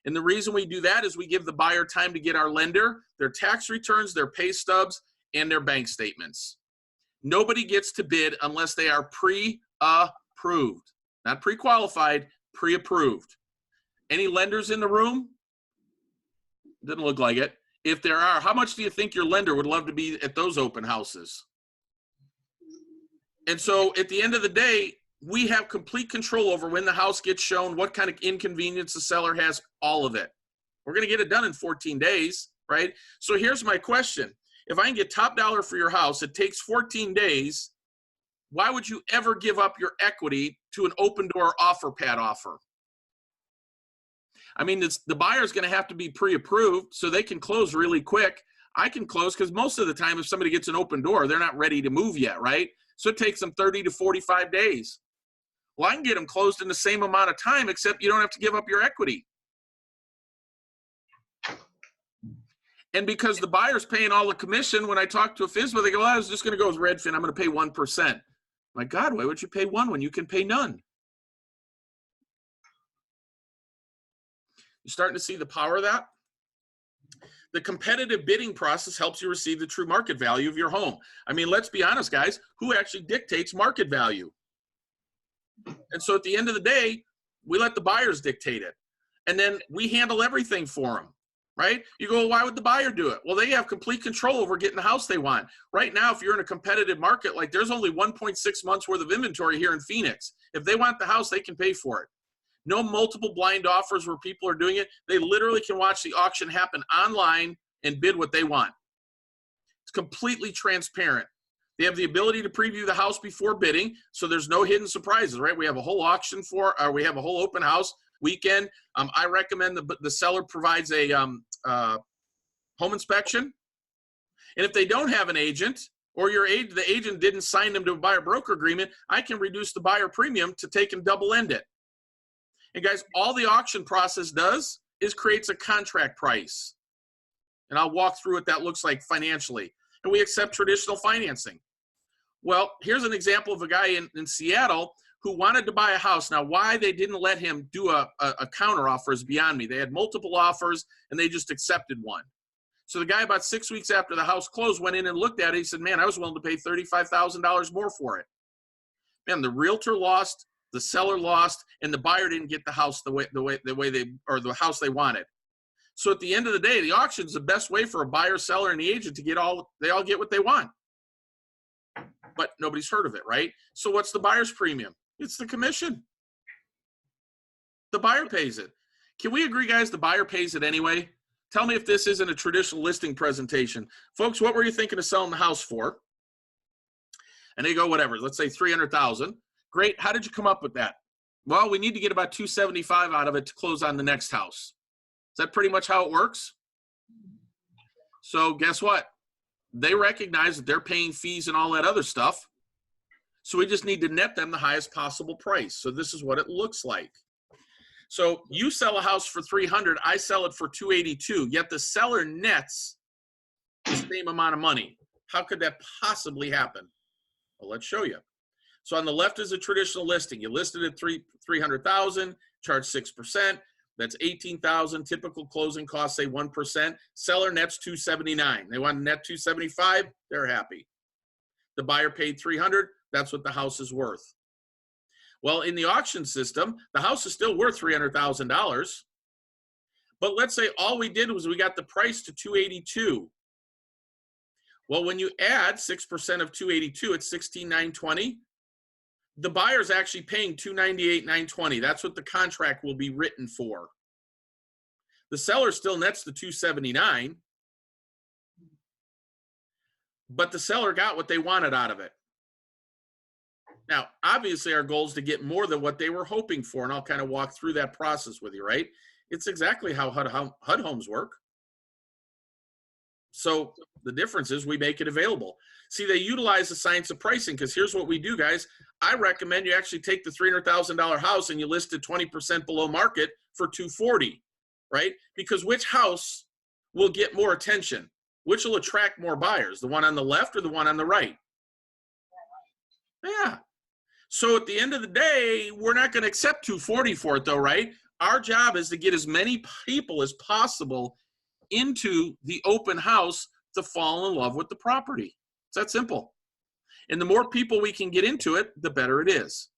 And the reason we do that is we give the buyer time to get our lender, their tax returns, their pay stubs, and their bank statements. Nobody gets to bid unless they are pre-approved. Not pre-qualified, pre-approved. Any lenders in the room? Didn't look like it. If there are, how much do you think your lender would love to be at those open houses? And so at the end of the day, we have complete control over when the house gets shown, what kind of inconvenience the seller has, all of it. We're going to get it done in 14 days, right? So here's my question. If I can get top dollar for your house, it takes 14 days. Why would you ever give up your equity to an open door offer pad offer? I mean, the buyer's going to have to be pre-approved so they can close really quick. I can close because most of the time if somebody gets an open door, they're not ready to move yet, right? So it takes them 30 to 45 days. Well, I can get them closed in the same amount of time, except you don't have to give up your equity. And because the buyer's paying all the commission, when I talk to a FSBA, they go, well, I was just going to go with Redfin. I'm going to pay 1%. My God, why would you pay 1 when you can pay none? You're starting to see the power of that? The competitive bidding process helps you receive the true market value of your home. I mean, let's be honest, guys, who actually dictates market value? And so at the end of the day, we let the buyers dictate it. And then we handle everything for them, right? You go, well, why would the buyer do it? Well, they have complete control over getting the house they want. Right now, if you're in a competitive market, like there's only 1.6 months worth of inventory here in Phoenix. If they want the house, they can pay for it. No multiple blind offers where people are doing it. They literally can watch the auction happen online and bid what they want. It's completely transparent. They have the ability to preview the house before bidding, so there's no hidden surprises, right? We have a whole auction we have a whole open house weekend. I recommend the seller provides a home inspection. And if they don't have an agent, or the agent didn't sign them to a buyer-broker agreement, I can reduce the buyer premium to take and double-end it. And guys, all the auction process does is creates a contract price. And I'll walk through what that looks like financially. And we accept traditional financing. Well, here's an example of a guy in Seattle who wanted to buy a house. Now, why they didn't let him do a counter offer is beyond me. They had multiple offers, and they just accepted one. So the guy, about 6 weeks after the house closed, went in and looked at it. He said, man, I was willing to pay $35,000 more for it. Man, the realtor lost, the seller lost, and the buyer didn't get the house the house they wanted. So at the end of the day, the auction is the best way for a buyer, seller, and the agent to they all get what they want. But nobody's heard of it, right? So what's the buyer's premium? It's the commission. The buyer pays it. Can we agree, guys, the buyer pays it anyway? Tell me if this isn't a traditional listing presentation. Folks, what were you thinking of selling the house for? And they go, whatever, let's say $300,000. Great, how did you come up with that? Well, we need to get about $275,000 out of it to close on the next house. Is that pretty much how it works? So guess what? They recognize that they're paying fees and all that other stuff. So we just need to net them the highest possible price. So this is what it looks like. So you sell a house for $300,000, I sell it for $282,000, yet the seller nets the same amount of money. How could that possibly happen? Well, let's show you. So on the left is a traditional listing. You listed at $300,000, charge 6%. That's $18,000. Typical closing costs, say 1%. Seller nets $279,000. They want to net $275,000. They're happy. The buyer paid $300,000. That's what the house is worth. Well, in the auction system, the house is still worth $300,000. But let's say all we did was we got the price to $282,000. Well, when you add 6% of $282,000, it's $16,920. The buyer's actually paying $298,920. That's what the contract will be written for. The seller still nets the $279,000, but the seller got what they wanted out of it. Now, obviously, our goal is to get more than what they were hoping for, and I'll kind of walk through that process with you, right? It's exactly how HUD homes work. So the difference is we make it available. See, they utilize the science of pricing because here's what we do, guys. I recommend you actually take the $300,000 house and you list it 20% below market for $240,000, right? Because which house will get more attention? Which will attract more buyers, the one on the left or the one on the right? Yeah. So at the end of the day, we're not going to accept $240,000 for it though, right? Our job is to get as many people as possible into the open house to fall in love with the property. It's that simple. And the more people we can get into it, the better it is.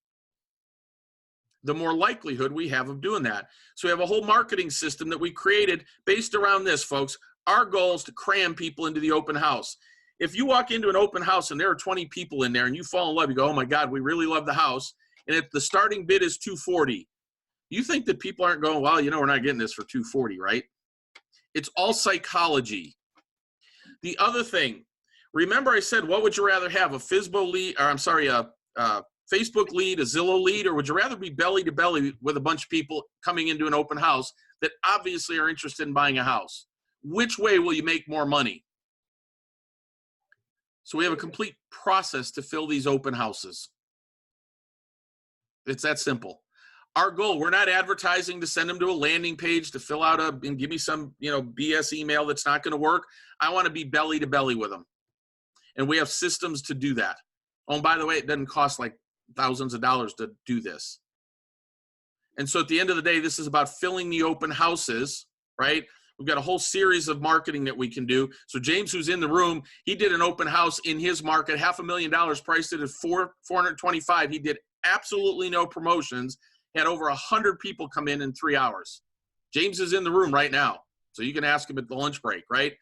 The more likelihood we have of doing that. So we have a whole marketing system that we created based around this, folks. Our goal is to cram people into the open house. If you walk into an open house and there are 20 people in there and you fall in love, you go, oh my God, we really love the house. And if the starting bid is $240,000, you think that people aren't going, well, you know, we're not getting this for $240,000, right? It's all psychology. The other thing, remember I said, what would you rather have, a Facebook lead, a Zillow lead, or would you rather be belly to belly with a bunch of people coming into an open house that obviously are interested in buying a house? Which way will you make more money? So we have a complete process to fill these open houses. It's that simple. Our goal, we're not advertising to send them to a landing page to fill out and give me some, BS email that's not going to work. I want to be belly to belly with them. And we have systems to do that. Oh, and by the way, it doesn't cost like thousands of dollars to do this. And so at the end of the day, this is about filling the open houses, right? We've got a whole series of marketing that we can do. So James, who's in the room, he did an open house in his market, $500,000, priced it at $425. He did absolutely no promotions, had over 100 people come in 3 hours. James is in the room right now, so you can ask him at the lunch break, right?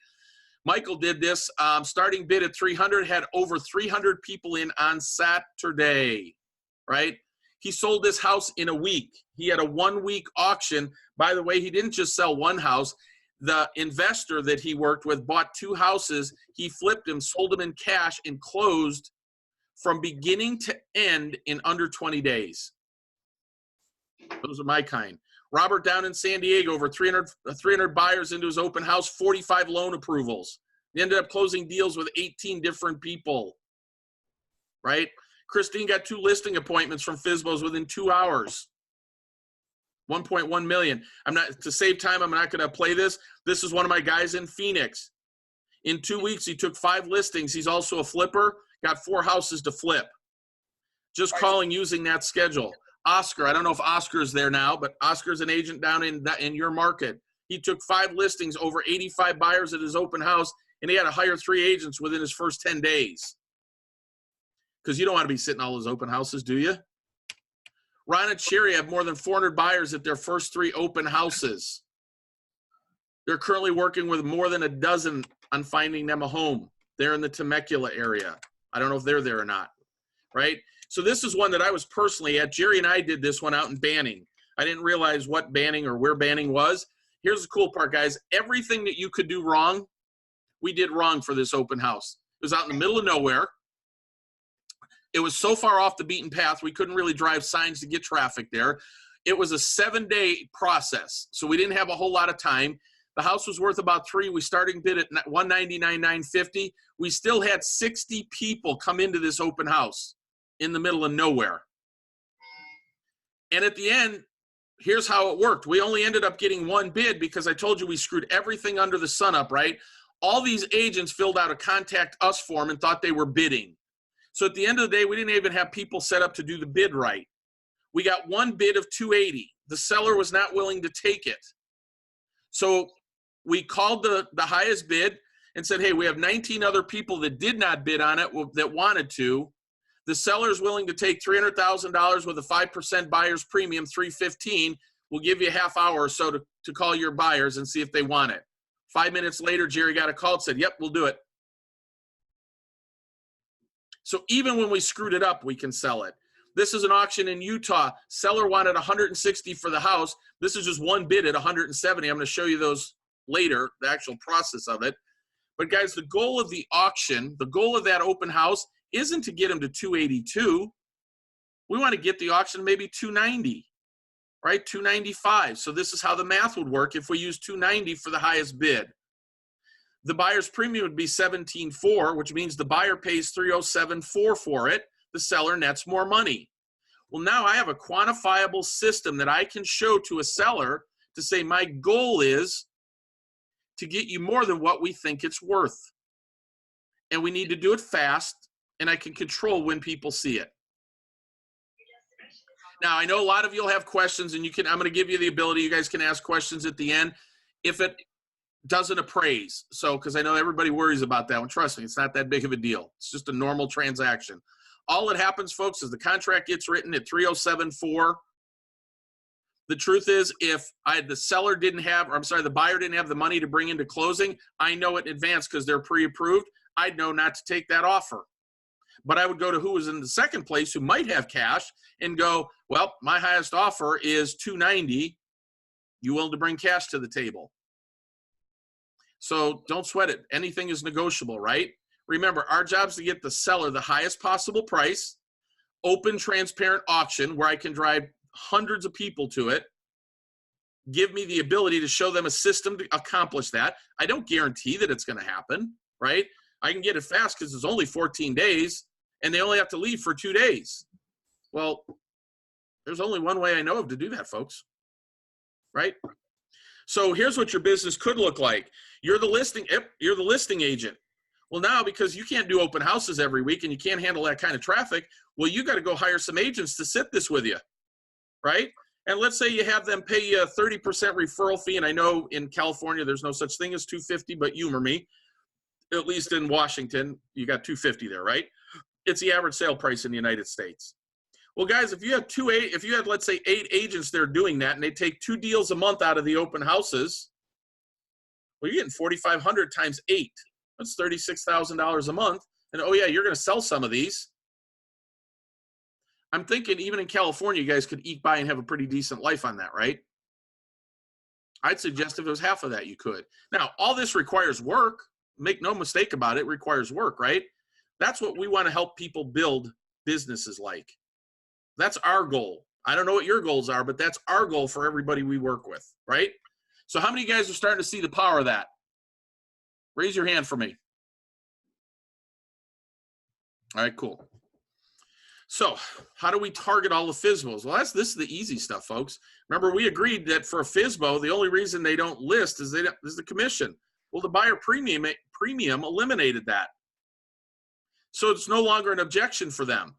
Michael did this, starting bid at 300, had over 300 people in on Saturday, right? He sold this house in a week. He had a 1-week auction. By the way, he didn't just sell one house. The investor that he worked with bought 2 houses. He flipped them, sold them in cash, and closed from beginning to end in under 20 days. Those are my kind. Robert down in San Diego, over 300 buyers into his open house, 45 loan approvals. He ended up closing deals with 18 different people, right? Christine got 2 listing appointments from FSBOs within 2 hours. 1.1 million. To save time, I'm not going to play this. This is one of my guys in Phoenix. In 2 weeks, he took 5 listings. He's also a flipper, got 4 houses to flip. Just calling using that schedule. Oscar, I don't know if Oscar's there now, but Oscar's an agent down in your market. He took 5 listings, over 85 buyers at his open house, and he had to hire 3 agents within his first 10 days. Because you don't want to be sitting all those open houses, do you? Ron and Sherry have more than 400 buyers at their first 3 open houses. They're currently working with more than a dozen on finding them a home. They're in the Temecula area. I don't know if they're there or not, right? So this is one that I was personally at. Jerry and I did this one out in Banning. I didn't realize what Banning or where Banning was. Here's the cool part, guys. Everything that you could do wrong, we did wrong for this open house. It was out in the middle of nowhere. It was so far off the beaten path, we couldn't really drive signs to get traffic there. It was a 7-day process, so we didn't have a whole lot of time. The house was worth about $3. We starting bid at $199,950. We still had 60 people come into this open house in the middle of nowhere. And at the end, here's how it worked. We only ended up getting 1 bid because I told you we screwed everything under the sun up, right? All these agents filled out a contact us form and thought they were bidding. So at the end of the day, we didn't even have people set up to do the bid right. We got 1 bid of $280. The seller was not willing to take it. So we called the highest bid and said, hey, we have 19 other people that did not bid on it that wanted to. The seller is willing to take $300,000 with a 5% buyer's premium, $315. We'll give you a half hour or so to call your buyers and see if they want it. 5 minutes later, Jerry got a call and said, yep, we'll do it. So even when we screwed it up, we can sell it. This is an auction in Utah. Seller wanted $160 for the house. This is just 1 bid at $170. I'm going to show you those later, the actual process of it. But guys, the goal of the auction, the goal of that open house isn't to get them to 282. We want to get the auction maybe 290, right? 295. So this is how the math would work if we use 290 for the highest bid. The buyer's premium would be $17,400, which means the buyer pays $307,400 for it. The seller nets more money. Well, now I have a quantifiable system that I can show to a seller to say my goal is to get you more than what we think it's worth. And we need to do it fast, and I can control when people see it. Now, I know a lot of you will have questions, and I'm going to give you the ability, you guys can ask questions at the end. If it doesn't appraise, because I know everybody worries about that one. Trust me, it's not that big of a deal. It's just a normal transaction. All that happens, folks, is the contract gets written at $307,400. The truth is, if the buyer didn't have the money to bring into closing, I know it in advance because they're pre-approved. I'd know not to take that offer. But I would go to who was in the second place who might have cash and go, well, my highest offer is $290. You willing to bring cash to the table? So don't sweat it. Anything is negotiable, right? Remember, our job is to get the seller the highest possible price, open, transparent auction where I can drive hundreds of people to it, give me the ability to show them a system to accomplish that. I don't guarantee that it's going to happen, right? I can get it fast because it's only 14 days and they only have to leave for 2 days. Well, there's only one way I know of to do that, folks, right? So here's what your business could look like. You're the listing agent. Well, now because you can't do open houses every week and you can't handle that kind of traffic, well, you got to go hire some agents to sit this with you, right? And let's say you have them pay you a 30% referral fee. And I know in California, there's no such thing as $250, but humor me. At least in Washington, you got $250 there, right? It's the average sale price in the United States. Well, guys, if you had, let's say 8 agents there doing that, and they take 2 deals a month out of the open houses, well, you're getting 4,500 times 8. That's $36,000 a month. And oh yeah, you're going to sell some of these. I'm thinking even in California, you guys could eke by and have a pretty decent life on that, right? I'd suggest if it was half of that, you could. Now, all this requires work. Make no mistake about it, requires work, right? That's what we want to help people build businesses like. That's our goal. I don't know what your goals are, but that's our goal for everybody we work with, right? So how many of you guys are starting to see the power of that? Raise your hand for me. All right, cool. So how do we target all the FSBOs? Well, this is the easy stuff, folks. Remember, we agreed that for a FSBO, the only reason they don't list is the commission. Well, the buyer premium eliminated that. So it's no longer an objection for them.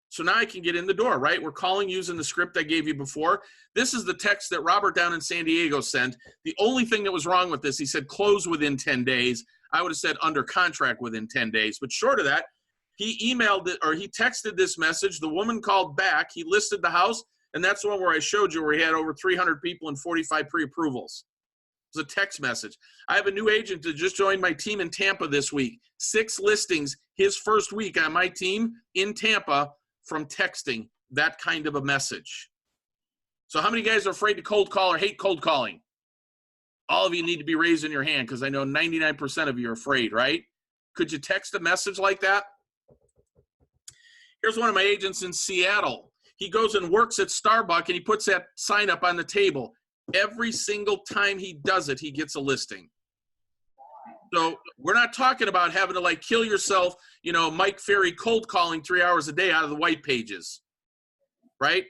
So now I can get in the door, right? We're calling using the script I gave you before. This is the text that Robert down in San Diego sent. The only thing that was wrong with this, he said close within 10 days. I would have said under contract within 10 days. But short of that, he emailed it, or he texted this message. The woman called back. He listed the house, and that's the one where I showed you where he had over 300 people and 45 pre-approvals. It was a text message. I have a new agent that just joined my team in Tampa this week. 6 listings his first week on my team in Tampa from texting that kind of a message. So how many guys are afraid to cold call or hate cold calling? All of you need to be raising your hand because I know 99% of you are afraid, right? Could you text a message like that? Here's one of my agents in Seattle. He goes and works at Starbucks and he puts that sign up on the table. Every single time he does it, he gets a listing. So we're not talking about having to like kill yourself, you know, Mike Ferry cold calling 3 hours a day out of the white pages, right?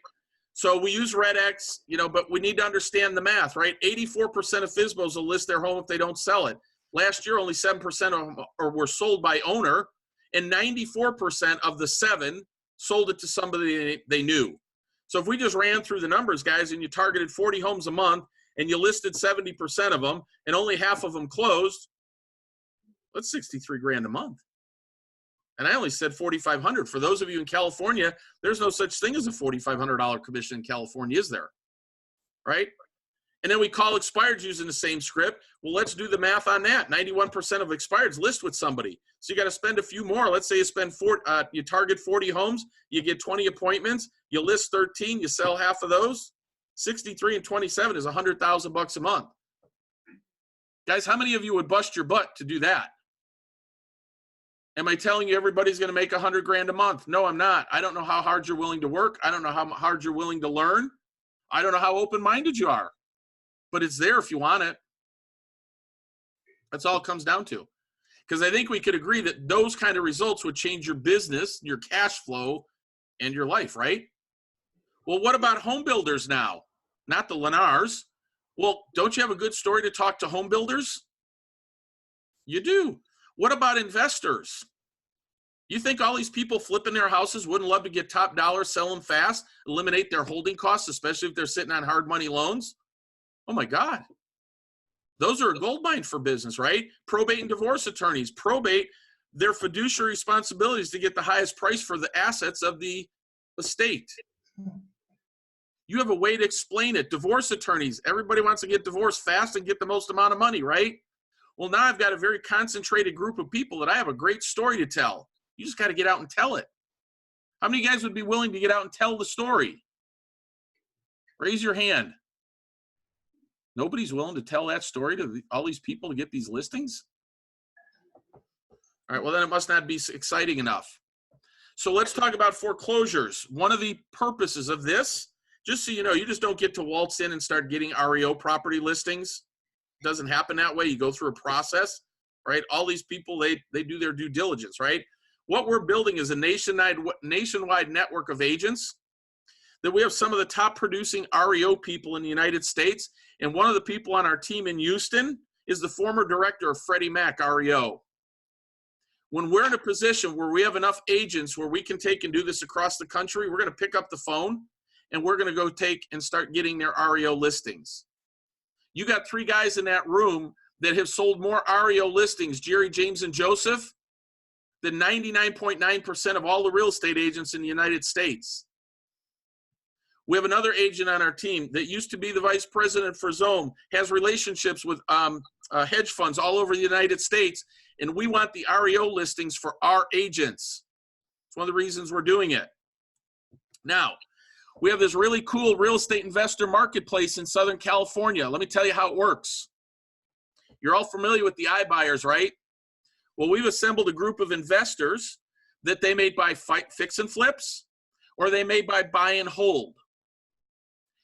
So we use RedX, you know, but we need to understand the math, right? 84% of FSBOs will list their home if they don't sell it. Last year, only 7% of them were sold by owner, and 94% of the 7 sold it to somebody they knew. So if we just ran through the numbers, guys, and you targeted 40 homes a month, and you listed 70% of them, and only half of them closed, that's 63 grand a month. And I only said 4,500. For those of you in California, there's no such thing as a $4,500 commission in California, is there? Right? And then we call expireds using the same script. Well, let's do the math on that. 91% of expireds list with somebody. So you got to spend a few more. Let's say you spend you target 40 homes, you get 20 appointments, you list 13, you sell half of those. 63 and 27 is $100,000 a month. Guys, how many of you would bust your butt to do that? Am I telling you everybody's going to make 100 grand a month? No, I'm not. I don't know how hard you're willing to work. I don't know how hard you're willing to learn. I don't know how open-minded you are. But it's there if you want it. That's all it comes down to. Because I think we could agree that those kind of results would change your business, your cash flow, and your life, right? Well, what about home builders now? Not the Lennars. Well, don't you have a good story to talk to home builders? You do. What about investors? You think all these people flipping their houses wouldn't love to get top dollar, sell them fast, eliminate their holding costs, especially if they're sitting on hard money loans? Oh my God. Those are a gold mine for business, right? Probate and divorce attorneys. Probate, their fiduciary responsibilities to get the highest price for the assets of the estate. You have a way to explain it. Divorce attorneys, everybody wants to get divorced fast and get the most amount of money, right? Well, now I've got a very concentrated group of people that I have a great story to tell. You just got to get out and tell it. How many guys would be willing to get out and tell the story? Raise your hand. Nobody's willing to tell that story to all these people to get these listings? All right, well, then it must not be exciting enough. So let's talk about foreclosures. One of the purposes of this, just so you know, you just don't get to waltz in and start getting REO property listings. It doesn't happen that way. You go through a process, right? All these people, they do their due diligence, right? What we're building is a nationwide network of agents that we have some of the top producing REO people in the United States. And one of the people on our team in Houston is the former director of Freddie Mac REO. When we're in a position where we have enough agents where we can take and do this across the country, we're going to pick up the phone and we're going to go take and start getting their REO listings. You got 3 guys in that room that have sold more REO listings, Jerry, James, and Joseph, than 99.9% of all the real estate agents in the United States. We have another agent on our team that used to be the vice president for Zome, has relationships with hedge funds all over the United States, and we want the REO listings for our agents. It's one of the reasons we're doing it. Now, we have this really cool real estate investor marketplace in Southern California. Let me tell you how it works. You're all familiar with the iBuyers, right? Well, we've assembled a group of investors that they may buy fix and flips, or they may buy and hold.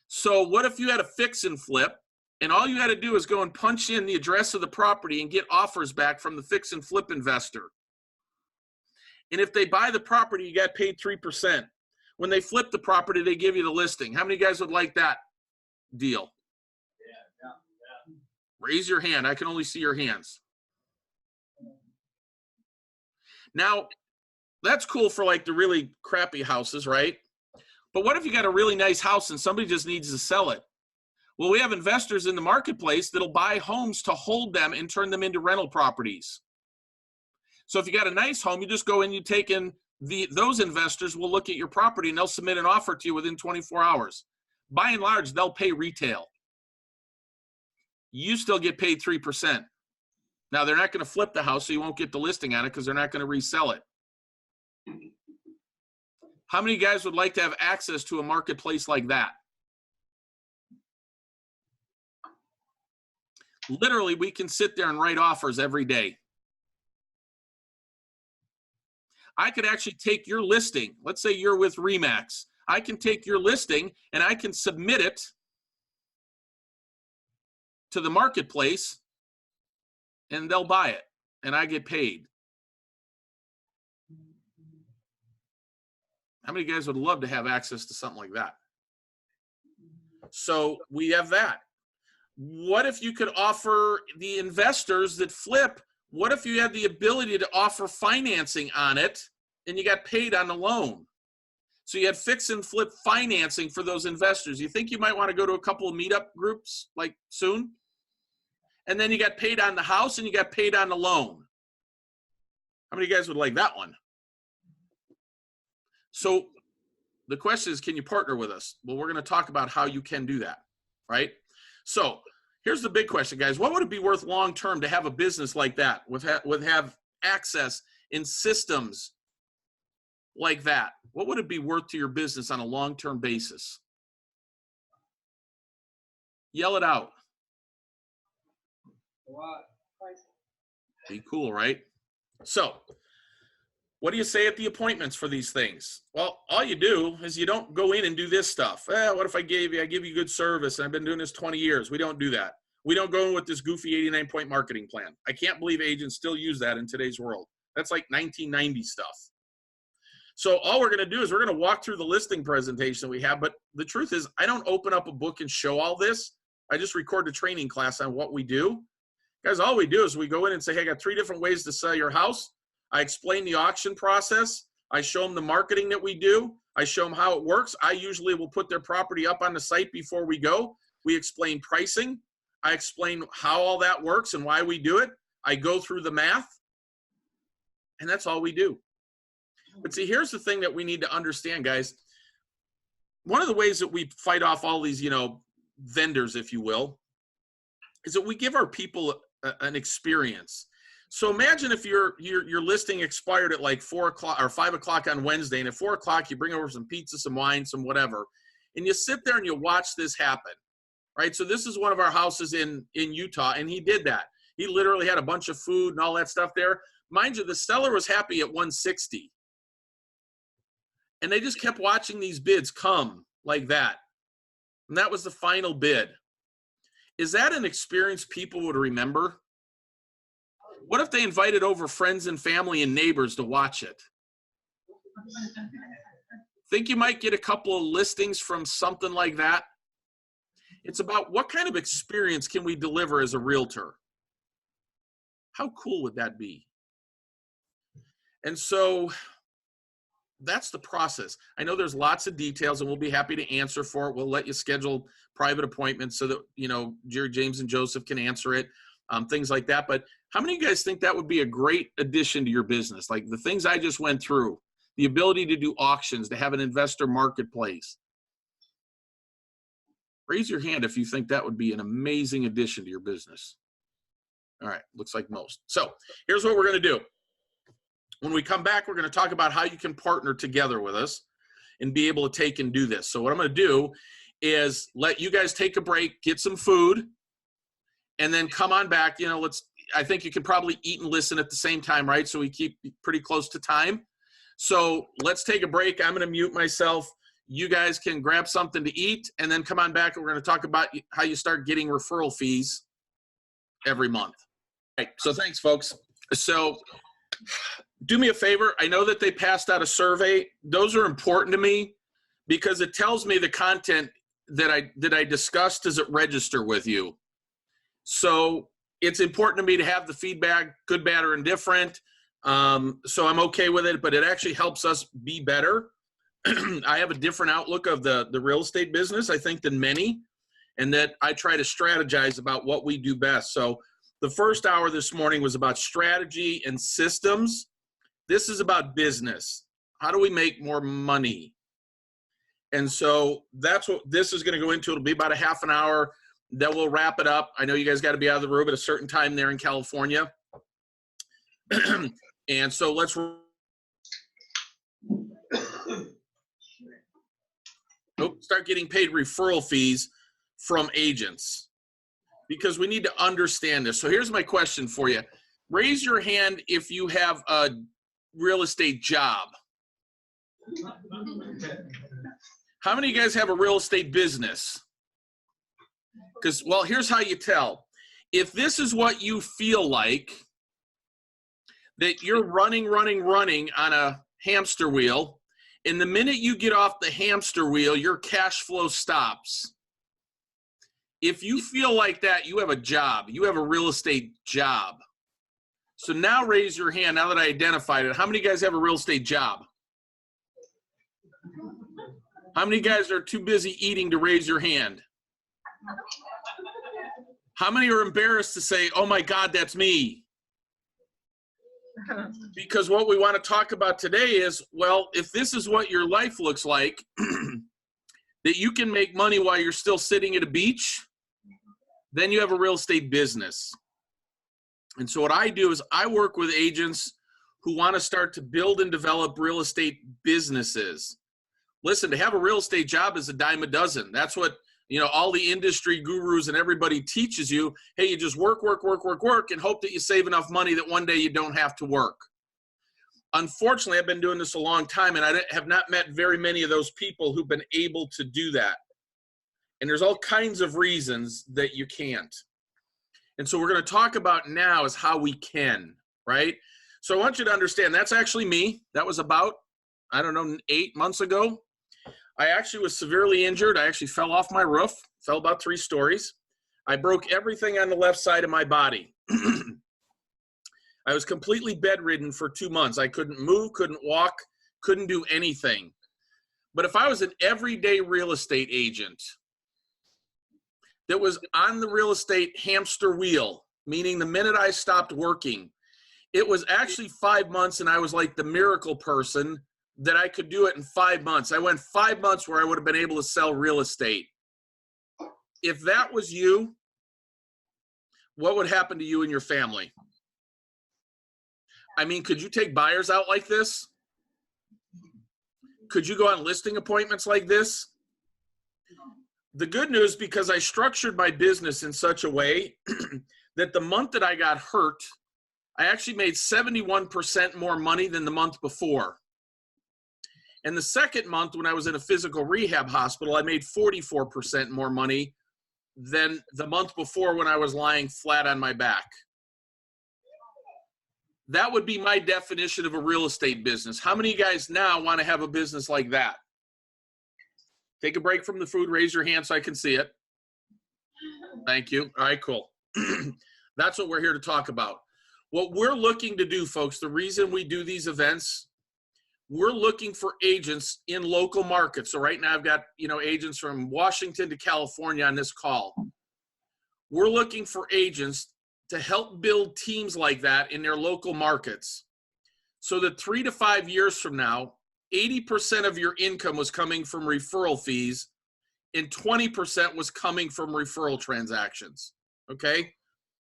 So what if you had a fix and flip, and all you had to do is go and punch in the address of the property and get offers back from the fix and flip investor? And if they buy the property, you got paid 3%. When they flip the property, they give you the listing. How many guys would like that deal? Yeah. Raise your hand. I can only see your hands. Now, that's cool for like the really crappy houses, right? But what if you got a really nice house and somebody just needs to sell it? Well, we have investors in the marketplace that'll buy homes to hold them and turn them into rental properties. So if you got a nice home, you just go in, you take in those investors will look at your property and they'll submit an offer to you within 24 hours. By and large, they'll pay retail. You still get paid 3%. Now, they're not going to flip the house, so you won't get the listing on it because they're not going to resell it. How many guys would like to have access to a marketplace like that? Literally, we can sit there and write offers every day. I could actually take your listing. Let's say you're with Remax. I can take your listing and I can submit it to the marketplace and they'll buy it and I get paid. How many guys would love to have access to something like that? So we have that. What if you could offer the investors that flip? What if you had the ability to offer financing on it and you got paid on the loan? So you had fix and flip financing for those investors. You think you might want to go to a couple of meetup groups like soon? And then you got paid on the house and you got paid on the loan. How many guys would like that one? So the question is, can you partner with us? Well, we're going to talk about how you can do that, right? So here's the big question, guys. What would it be worth long-term to have a business like that, with have access in systems like that? What would it be worth to your business on a long-term basis? Yell it out. Be cool, right? So what do you say at the appointments for these things? Well, all you do is you don't go in and do this stuff. What if I give you good service and I've been doing this 20 years? We don't do that. We don't go in with this goofy 89-point marketing plan. I can't believe agents still use that in today's world. That's like 1990 stuff. So all we're going to do is we're going to walk through the listing presentation that we have. But the truth is, I don't open up a book and show all this. I just record a training class on what we do. Guys, all we do is we go in and say, hey, I got 3 different ways to sell your house. I explain the auction process. I show them the marketing that we do. I show them how it works. I usually will put their property up on the site before we go. We explain pricing. I explain how all that works and why we do it. I go through the math. And that's all we do. But see, here's the thing that we need to understand, guys. One of the ways that we fight off all these, vendors, if you will, is that we give our people an experience. So imagine if your listing expired at like 4 o'clock or 5 o'clock on Wednesday, and at 4 o'clock you bring over some pizza, some wine, some whatever, and you sit there and you watch this happen, right? So this is one of our houses in Utah, and he did that. He literally had a bunch of food and all that stuff there. Mind you, the seller was happy at 160. And they just kept watching these bids come like that. And that was the final bid. Is that an experience people would remember? What if they invited over friends and family and neighbors to watch it? Think you might get a couple of listings from something like that? It's about what kind of experience can we deliver as a realtor? How cool would that be? And so that's the process. I know there's lots of details, and we'll be happy to answer for it. We'll let you schedule private appointments so that, you know, Jerry, James, and Joseph can answer it, things like that. But how many of you guys think that would be a great addition to your business? Like the things I just went through, the ability to do auctions, to have an investor marketplace. Raise your hand if you think that would be an amazing addition to your business. All right, looks like most. So here's what we're going to do. When we come back, we're going to talk about how you can partner together with us and be able to take and do this. So what I'm going to do is let you guys take a break, get some food, and then come on back. You know, I think you can probably eat and listen at the same time, right? So we keep pretty close to time. So let's take a break. I'm going to mute myself. You guys can grab something to eat and then come on back, and we're going to talk about how you start getting referral fees every month. All right, so thanks, folks. So do me a favor. I know that they passed out a survey. Those are important to me because it tells me the content that I discussed, does it register with you? So it's important to me to have the feedback, good, bad, or indifferent. So I'm okay with it, but it actually helps us be better. I have a different outlook of the real estate business, I think, than many, and that I try to strategize about what we do best. So the first hour this morning was about strategy and systems. This is about business. How do we make more money? And so that's what this is going to go into. It'll be about a half an hour. Then we'll wrap it up. I know you guys got to be out of the room at a certain time there in California. And so let's start getting paid referral fees from agents, because we need to understand this. So here's my question for you. Raise your hand if you have a real estate job. How many of you guys have a real estate business? Because, well, here's how you tell. If this is what you feel like, that you're running on a hamster wheel, and the minute you get off the hamster wheel, your cash flow stops. If you feel like that, you have a job. You have a real estate job. So now raise your hand, now that I identified it. How many guys have a real estate job? How many guys are too busy eating to raise your hand? How many are embarrassed to say, oh my God, that's me? Because what we want to talk about today is, well, if this is what your life looks like, that you can make money while you're still sitting at a beach, then you have a real estate business. And so what I do is I work with agents who want to start to build and develop real estate businesses. Listen, to have a real estate job is a dime a dozen. That's what, you know, all the industry gurus and everybody teaches you. Hey, you just work, and hope that you save enough money that one day you don't have to work. Unfortunately, I've been doing this a long time, and I have not met very many of those people who've been able to do that. And there's all kinds of reasons that you can't. And so we're going to talk about now is how we can, right? So I want you to understand that's actually me. That was about, 8 months ago. I actually was severely injured. I actually fell off my roof, fell about 3 stories. I broke everything on the left side of my body. I was completely bedridden for 2 months. I couldn't move, couldn't walk, couldn't do anything. But if I was an everyday real estate agent that was on the real estate hamster wheel, meaning the minute I stopped working, it was actually 5 months, and I was like the miracle person that I could do it in 5 months. I went 5 months where I would have been able to sell real estate. If that was you, what would happen to you and your family? I mean, could you take buyers out like this? Could you go on listing appointments like this? The good news, because I structured my business in such a way that the month that I got hurt, I actually made 71% more money than the month before. And the second month, when I was in a physical rehab hospital, I made 44% more money than the month before when I was lying flat on my back. That would be my definition of a real estate business. How many of you guys now want to have a business like that? Take a break from the food. Raise your hand so I can see it. Thank you. All right, cool. That's what we're here to talk about. What we're looking to do, folks, the reason we do these events, we're looking for agents in local markets. So right now I've got, agents from Washington to California on this call. We're looking for agents to help build teams like that in their local markets, so that 3 to 5 years from now, 80% of your income was coming from referral fees and 20% was coming from referral transactions. Okay?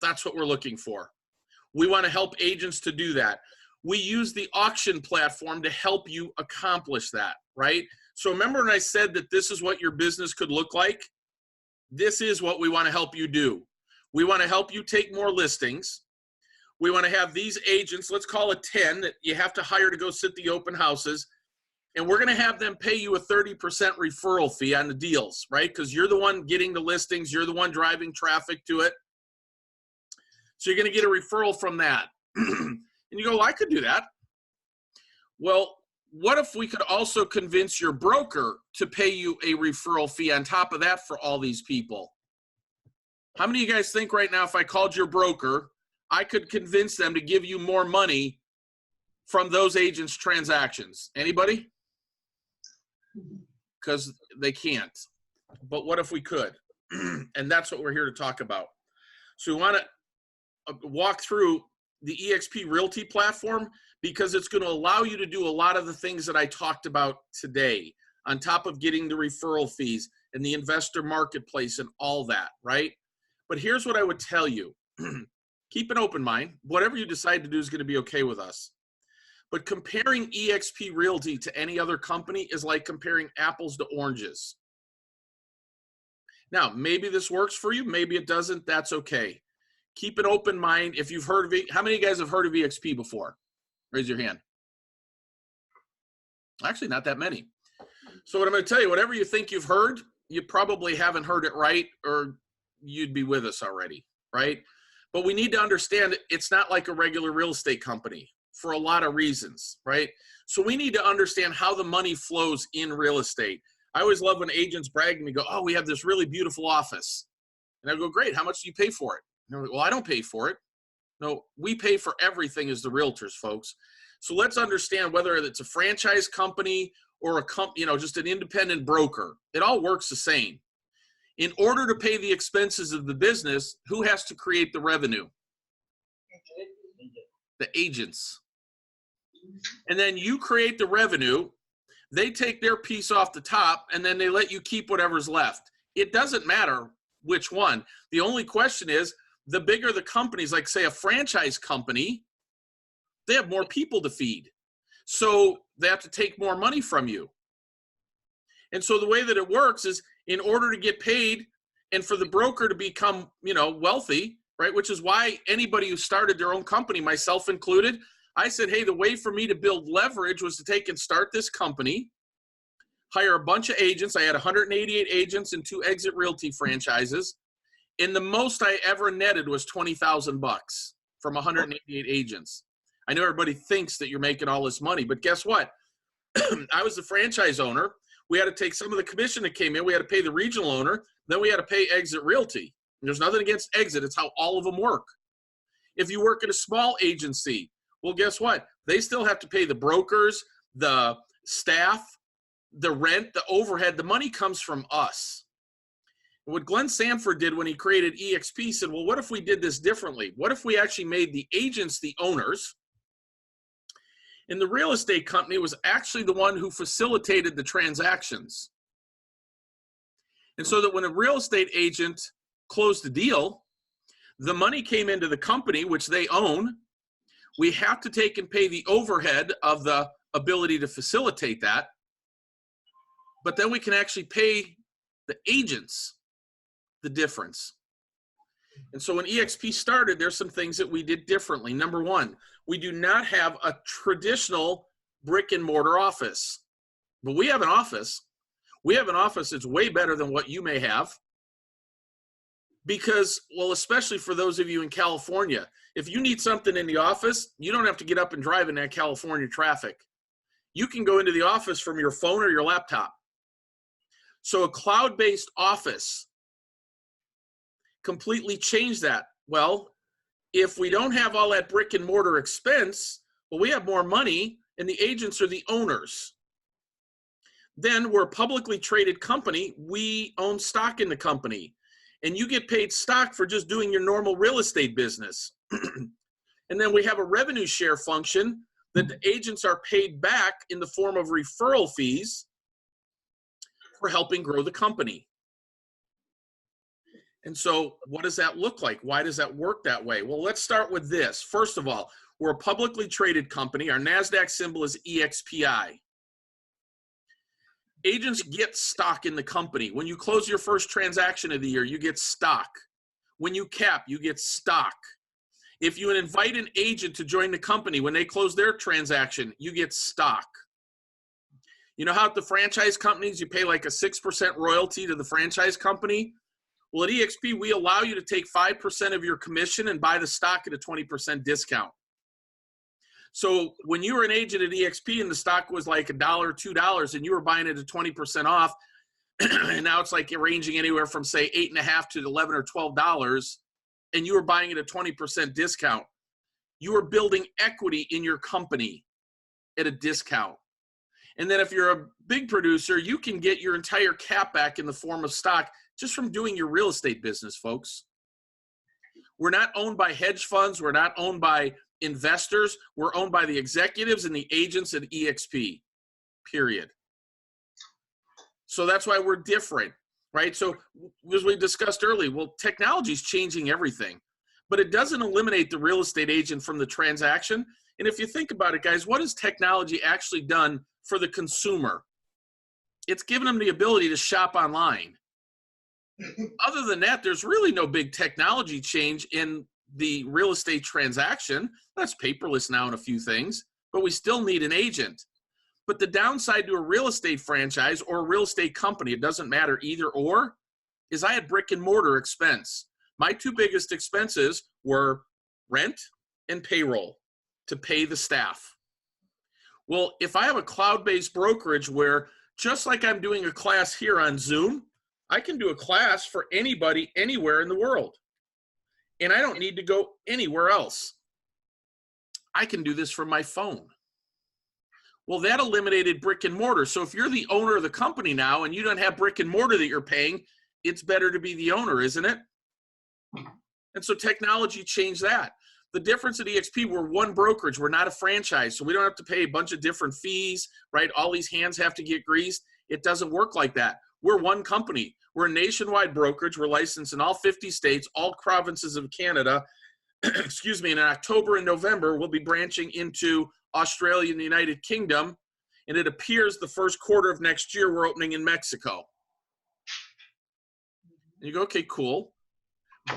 That's what we're looking for. We want to help agents to do that. We use the auction platform to help you accomplish that, right? So remember when I said that this is what your business could look like? This is what we want to help you do. We want to help you take more listings. We want to have these agents, let's call it 10, that you have to hire to go sit the open houses. And we're going to have them pay you a 30% referral fee on the deals, right? Because you're the one getting the listings. You're the one driving traffic to it. So you're going to get a referral from that. And you go, well, I could do that. Well, what if we could also convince your broker to pay you a referral fee on top of that for all these people? How many of you guys think right now if I called your broker, I could convince them to give you more money from those agents' transactions? Anybody? Because they can't. But what if we could? And that's what we're here to talk about. So we want to walk through the EXP Realty platform, because it's going to allow you to do a lot of the things that I talked about today, on top of getting the referral fees and the investor marketplace and all that, right? But here's what I would tell you. Keep an open mind. Whatever you decide to do is going to be okay with us. But comparing EXP Realty to any other company is like comparing apples to oranges. Now, maybe this works for you. Maybe it doesn't. That's okay. Keep an open mind. If you've heard of it, how many of you guys have heard of EXP before? Raise your hand. Actually, not that many. So what I'm going to tell you, whatever you think you've heard, you probably haven't heard it right, or you'd be with us already, right? But we need to understand it's not like a regular real estate company for a lot of reasons, right? So we need to understand how the money flows in real estate. I always love when agents brag and go, oh, we have this really beautiful office. And I go, great, how much do you pay for it? And I'm like, well, I don't pay for it. No, we pay for everything as the realtors, folks. So let's understand whether it's a franchise company or a company, just an independent broker. It all works the same. In order to pay the expenses of the business, who has to create the revenue? The agents. And then you create the revenue. They take their piece off the top, and then they let you keep whatever's left. It doesn't matter which one. The only question is, the bigger the companies, like say a franchise company, they have more people to feed. So they have to take more money from you. And so the way that it works is, in order to get paid and for the broker to become, wealthy, right? Which is why anybody who started their own company, myself included, I said, hey, the way for me to build leverage was to take and start this company, hire a bunch of agents. I had 188 agents and 2 Exit Realty franchises. And the most I ever netted was $20,000 from 188 agents. I know everybody thinks that you're making all this money, but guess what? I was the franchise owner. We had to take some of the commission that came in. We had to pay the regional owner. Then we had to pay Exit Realty. And there's nothing against Exit. It's how all of them work. If you work at a small agency, well, guess what? They still have to pay the brokers, the staff, the rent, the overhead. The money comes from us. What Glenn Sanford did when he created EXP said, well, what if we did this differently? What if we actually made the agents the owners? And the real estate company was actually the one who facilitated the transactions. And so that when a real estate agent closed the deal, the money came into the company, which they own. We have to take and pay the overhead of the ability to facilitate that. But then we can actually pay the agents the difference. And so when EXP started, there's some things that we did differently. Number one, we do not have a traditional brick and mortar office, but we have an office. We have an office that's way better than what you may have, because, well, especially for those of you in California, if you need something in the office, you don't have to get up and drive in that California traffic. You can go into the office from your phone or your laptop. So a cloud-based office completely changed that. Well, if we don't have all that brick and mortar expense, well, we have more money and the agents are the owners. Then we're a publicly traded company. We own stock in the company, and you get paid stock for just doing your normal real estate business. And then we have a revenue share function that the agents are paid back in the form of referral fees for helping grow the company. And so what does that look like? Why does that work that way? Well, let's start with this. First of all, we're a publicly traded company. Our NASDAQ symbol is EXPI. Agents get stock in the company. When you close your first transaction of the year, you get stock. When you cap, you get stock. If you invite an agent to join the company, when they close their transaction, you get stock. You know how at the franchise companies, you pay like a 6% royalty to the franchise company? Well, at EXP, we allow you to take 5% of your commission and buy the stock at a 20% discount. So when you were an agent at EXP and the stock was like $1 or $2 and you were buying it at 20% off, and now it's like ranging anywhere from say $8.50 to $11 or $12, and you were buying it at 20% discount, you are building equity in your company at a discount. And then if you're a big producer, you can get your entire cap back in the form of stock just from doing your real estate business, folks. We're not owned by hedge funds. We're not owned by investors. We're owned by the executives and the agents at EXP, period. So that's why we're different, right? So as we discussed earlier, well, technology is changing everything, but it doesn't eliminate the real estate agent from the transaction. And if you think about it, guys, what has technology actually done for the consumer? It's given them the ability to shop online. Other than that, there's really no big technology change in the real estate transaction. That's paperless now in a few things, but we still need an agent. But the downside to a real estate franchise or a real estate company, it doesn't matter either or, is I had brick and mortar expense. My two biggest expenses were rent and payroll to pay the staff. Well, if I have a cloud-based brokerage where just like I'm doing a class here on Zoom, I can do a class for anybody anywhere in the world. And I don't need to go anywhere else. I can do this from my phone. Well, that eliminated brick and mortar. So if you're the owner of the company now and you don't have brick and mortar that you're paying, it's better to be the owner, isn't it? And so technology changed that. The difference at EXP, we're one brokerage. We're not a franchise. So we don't have to pay a bunch of different fees, right? All these hands have to get greased. It doesn't work like that. We're one company. We're a nationwide brokerage. We're licensed in all 50 states, all provinces of Canada. Excuse me. And in October and November, we'll be branching into Australia and the United Kingdom. And it appears the first quarter of next year, we're opening in Mexico. And you go, okay, cool.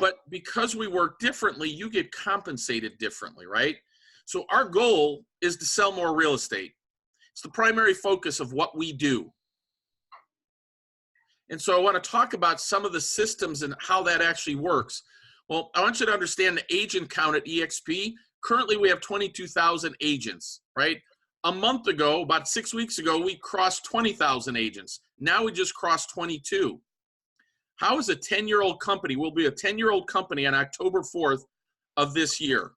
But because we work differently, you get compensated differently, right? So our goal is to sell more real estate. It's the primary focus of what we do. And so I want to talk about some of the systems and how that actually works. Well, I want you to understand the agent count at EXP. Currently, we have 22,000 agents, right? A month ago, about 6 weeks ago, we crossed 20,000 agents. Now we just crossed 22. How is a 10-year-old company? We'll be a 10-year-old company on October 4th of this year.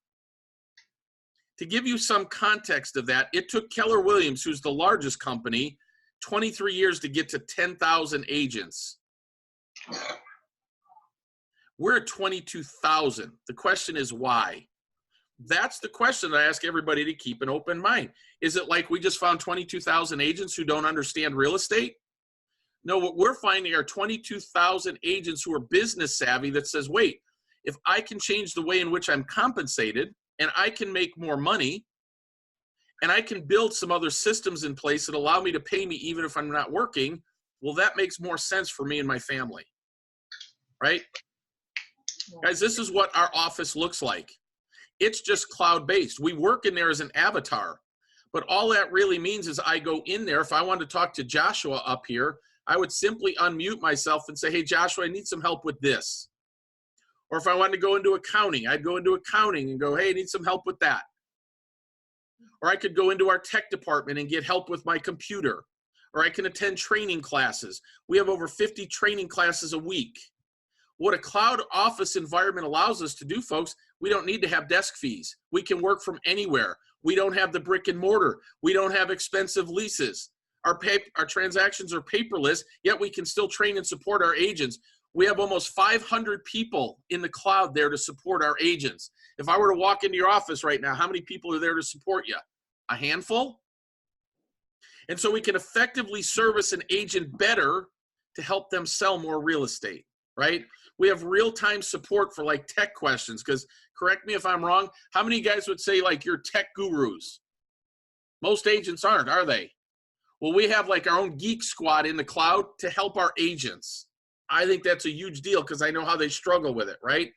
To give you some context of that, it took Keller Williams, who's the largest company, 23 years to get to 10,000 agents. We're at 22,000. The question is why? That's the question that I ask everybody to keep an open mind. Is it like we just found 22,000 agents who don't understand real estate? No, what we're finding are 22,000 agents who are business savvy that says, wait, if I can change the way in which I'm compensated and I can make more money and I can build some other systems in place that allow me to pay me even if I'm not working, well, that makes more sense for me and my family, right? Guys, this is what our office looks like. It's just cloud-based. We work in there as an avatar, but all that really means is I go in there. If I wanted to talk to Joshua up here, I would simply unmute myself and say, hey, Joshua, I need some help with this. Or if I wanted to go into accounting, I'd go into accounting and go, hey, I need some help with that. Or I could go into our tech department and get help with my computer. Or I can attend training classes. We have over 50 training classes a week. What a cloud office environment allows us to do, folks, we don't need to have desk fees. We can work from anywhere. We don't have the brick and mortar. We don't have expensive leases. Our transactions are paperless, yet we can still train and support our agents. We have almost 500 people in the cloud there to support our agents. If I were to walk into your office right now, how many people are there to support you? A handful? And so we can effectively service an agent better to help them sell more real estate, right? We have real-time support for like tech questions, because correct me if I'm wrong, how many guys would say like you're tech gurus? Most agents aren't, are they? Well, we have like our own geek squad in the cloud to help our agents. I think that's a huge deal because I know how they struggle with it, right?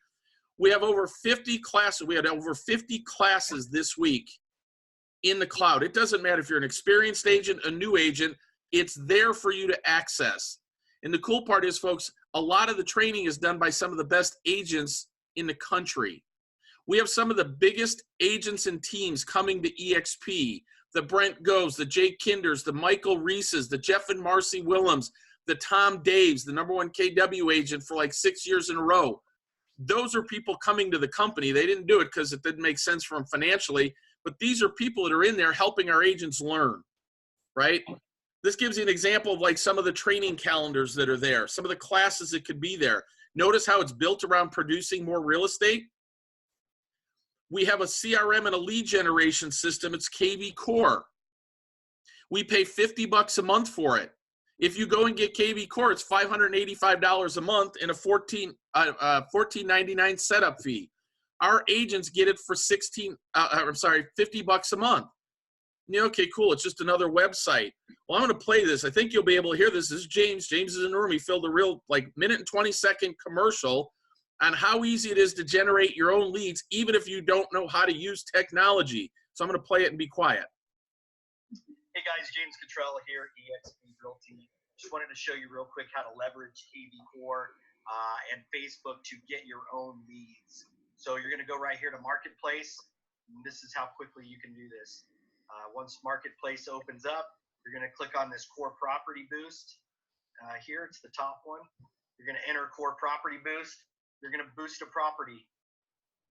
We have over 50 classes. We had over 50 classes this week in the cloud. It doesn't matter if you're an experienced agent, a new agent, it's there for you to access. And the cool part is, folks, a lot of the training is done by some of the best agents in the country. We have some of the biggest agents and teams coming to EXP, the Brent Goes, the Jake Kinders, the Michael Reeses, the Jeff and Marcy Willems, the Tom Daves, the #1 KW agent for like 6 years in a row. Those are people coming to the company. They didn't do it because it didn't make sense for them financially, but these are people that are in there helping our agents learn, right? This gives you an example of like some of the training calendars that are there, some of the classes that could be there. Notice how it's built around producing more real estate. We have a CRM and a lead generation system. It's KV Core. We pay $50 a month for it. If you go and get KV Core, it's $585 a month and a $14.99 setup fee. Our agents get it for $50 a month. Okay, cool. It's just another website. Well, I'm going to play this. I think you'll be able to hear this. This is James. James is in the room. He filled a real like minute and 20-second commercial on how easy it is to generate your own leads, even if you don't know how to use technology. So I'm going to play it and be quiet. Hey guys, James Cottrell here, EXP Realty. Just wanted to show you real quick how to leverage KV Core and Facebook to get your own leads. So you're going to go right here to Marketplace. And this is how quickly you can do this. Once Marketplace opens up, you're going to click on this Core Property Boost. Here, it's the top one. You're going to enter Core Property Boost. You're going to boost a property.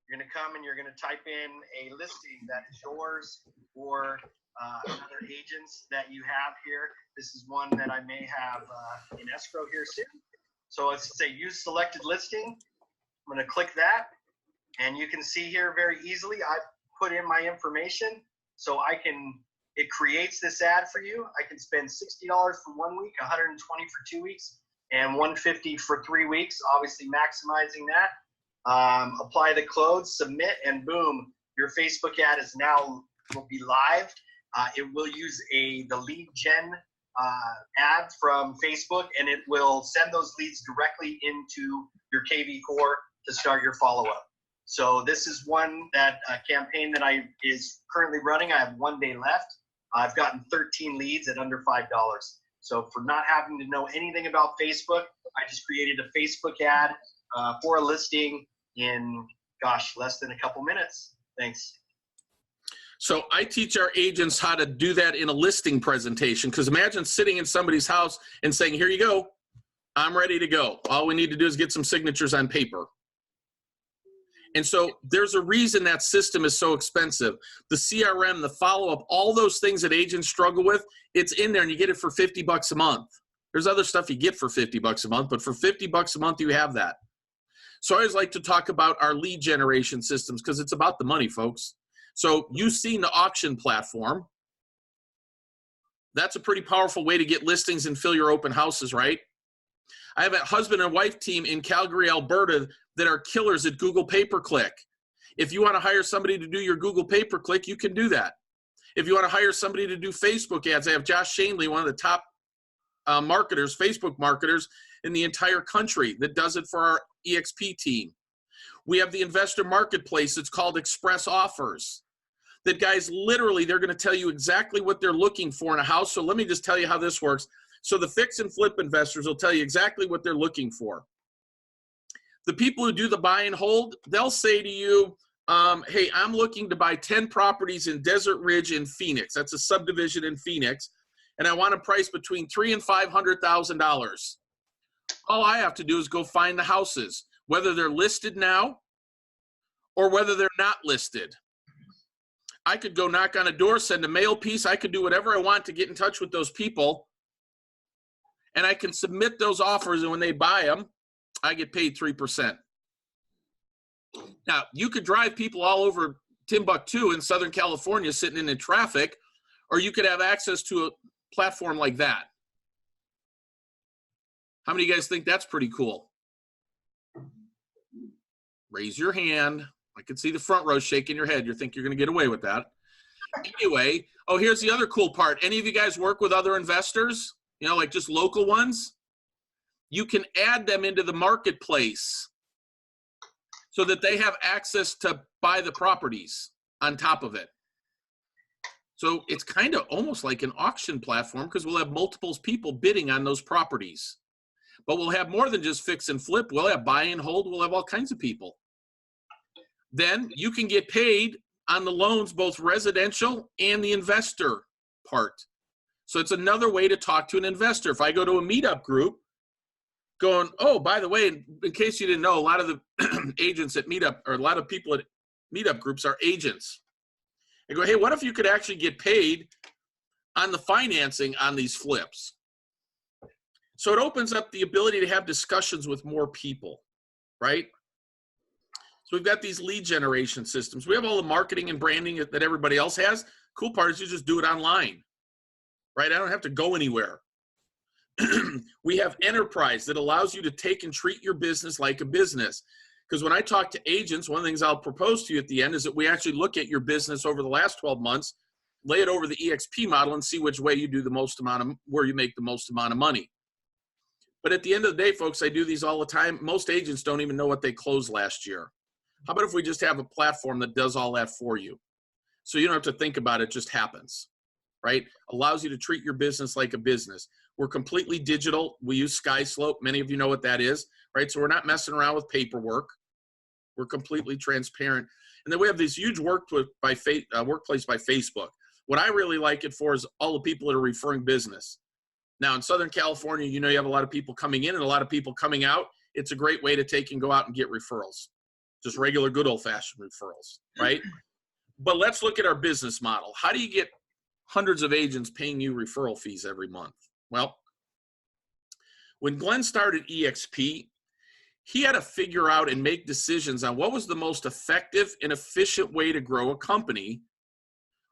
You're going to come and you're going to type in a listing that is yours or other agents that you have here. This is one that I may have in escrow here soon. So let's say use selected listing. I'm going to click that, and you can see here very easily I put in my information, so it creates this ad for you. I can spend $60 for 1 week, $120 for 2 weeks, and $150 for 3 weeks, obviously maximizing that. Apply the close, submit, and boom, your Facebook ad is now will be live. It will use the lead gen ad from Facebook, and it will send those leads directly into your KV Core to start your follow-up. So this is one campaign that is currently running. I have 1 day left. I've gotten 13 leads at under $5. So for not having to know anything about Facebook, I just created a Facebook ad for a listing in, less than a couple minutes. Thanks. So I teach our agents how to do that in a listing presentation, because imagine sitting in somebody's house and saying, here you go, I'm ready to go. All we need to do is get some signatures on paper. And so there's a reason that system is so expensive. The CRM, the follow-up, all those things that agents struggle with, it's in there and you get it for $50 a month. There's other stuff you get for $50 a month, but for $50 a month, you have that. So I always like to talk about our lead generation systems because it's about the money, folks. So you've seen the Auction Platorm. That's a pretty powerful way to get listings and fill your open houses, right? I have a husband and wife team in Calgary, Alberta that are killers at Google pay-per-click. If you want to hire somebody to do your Google pay-per-click, you can do that. If you want to hire somebody to do Facebook ads, I have Josh Shanley, one of the top marketers, Facebook marketers in the entire country that does it for our EXP team. We have the investor marketplace. It's called Express Offers. That guys, literally, they're going to tell you exactly what they're looking for in a house. So let me just tell you how this works. So the fix and flip investors will tell you exactly what they're looking for. The people who do the buy and hold, they'll say to you, hey, I'm looking to buy 10 properties in Desert Ridge in Phoenix. That's a subdivision in Phoenix. And I want a price between $300,000 and $500,000. All I have to do is go find the houses, whether they're listed now or whether they're not listed. I could go knock on a door, send a mail piece. I could do whatever I want to get in touch with those people. And I can submit those offers, and when they buy them, I get paid 3%. Now, you could drive people all over Timbuktu in Southern California sitting in traffic, or you could have access to a platform like that. How many of you guys think that's pretty cool? Raise your hand. I can see the front row shaking your head. You think you're going to get away with that. Anyway, oh, here's the other cool part. Any of you guys work with other investors? You know, like just local ones? You can add them into the marketplace so that they have access to buy the properties on top of it. So it's kind of almost like an auction platform, because we'll have multiple people bidding on those properties. But we'll have more than just fix and flip. We'll have buy and hold. We'll have all kinds of people. Then you can get paid on the loans, both residential and the investor part. So it's another way to talk to an investor. If I go to a meetup group going, oh, by the way, in case you didn't know, a lot of the agents at meetup, or a lot of people at meetup groups are agents. I go, hey, what if you could actually get paid on the financing on these flips? So it opens up the ability to have discussions with more people, right? So we've got these lead generation systems. We have all the marketing and branding that everybody else has. Cool part is you just do it online, right? I don't have to go anywhere. We have enterprise that allows you to take and treat your business like a business. Because when I talk to agents, one of the things I'll propose to you at the end is that we actually look at your business over the last 12 months, lay it over the EXP model, and see which way you do the most amount of, where you make the most amount of money. But at the end of the day, folks, I do these all the time. Most agents don't even know what they closed last year. How about if we just have a platform that does all that for you? So you don't have to think about it, it just happens, right? Allows you to treat your business like a business. We're completely digital. We use SkySlope. Many of you know what that is, right? So we're not messing around with paperwork. We're completely transparent. And then we have this huge workplace by Facebook. What I really like it for is all the people that are referring business. Now in Southern California, you know, you have a lot of people coming in and a lot of people coming out. It's a great way to take and go out and get referrals. Just regular good old-fashioned referrals, right? But let's look at our business model. How do you get hundreds of agents paying you referral fees every month? Well, when Glenn started EXP, he had to figure out and make decisions on what was the most effective and efficient way to grow a company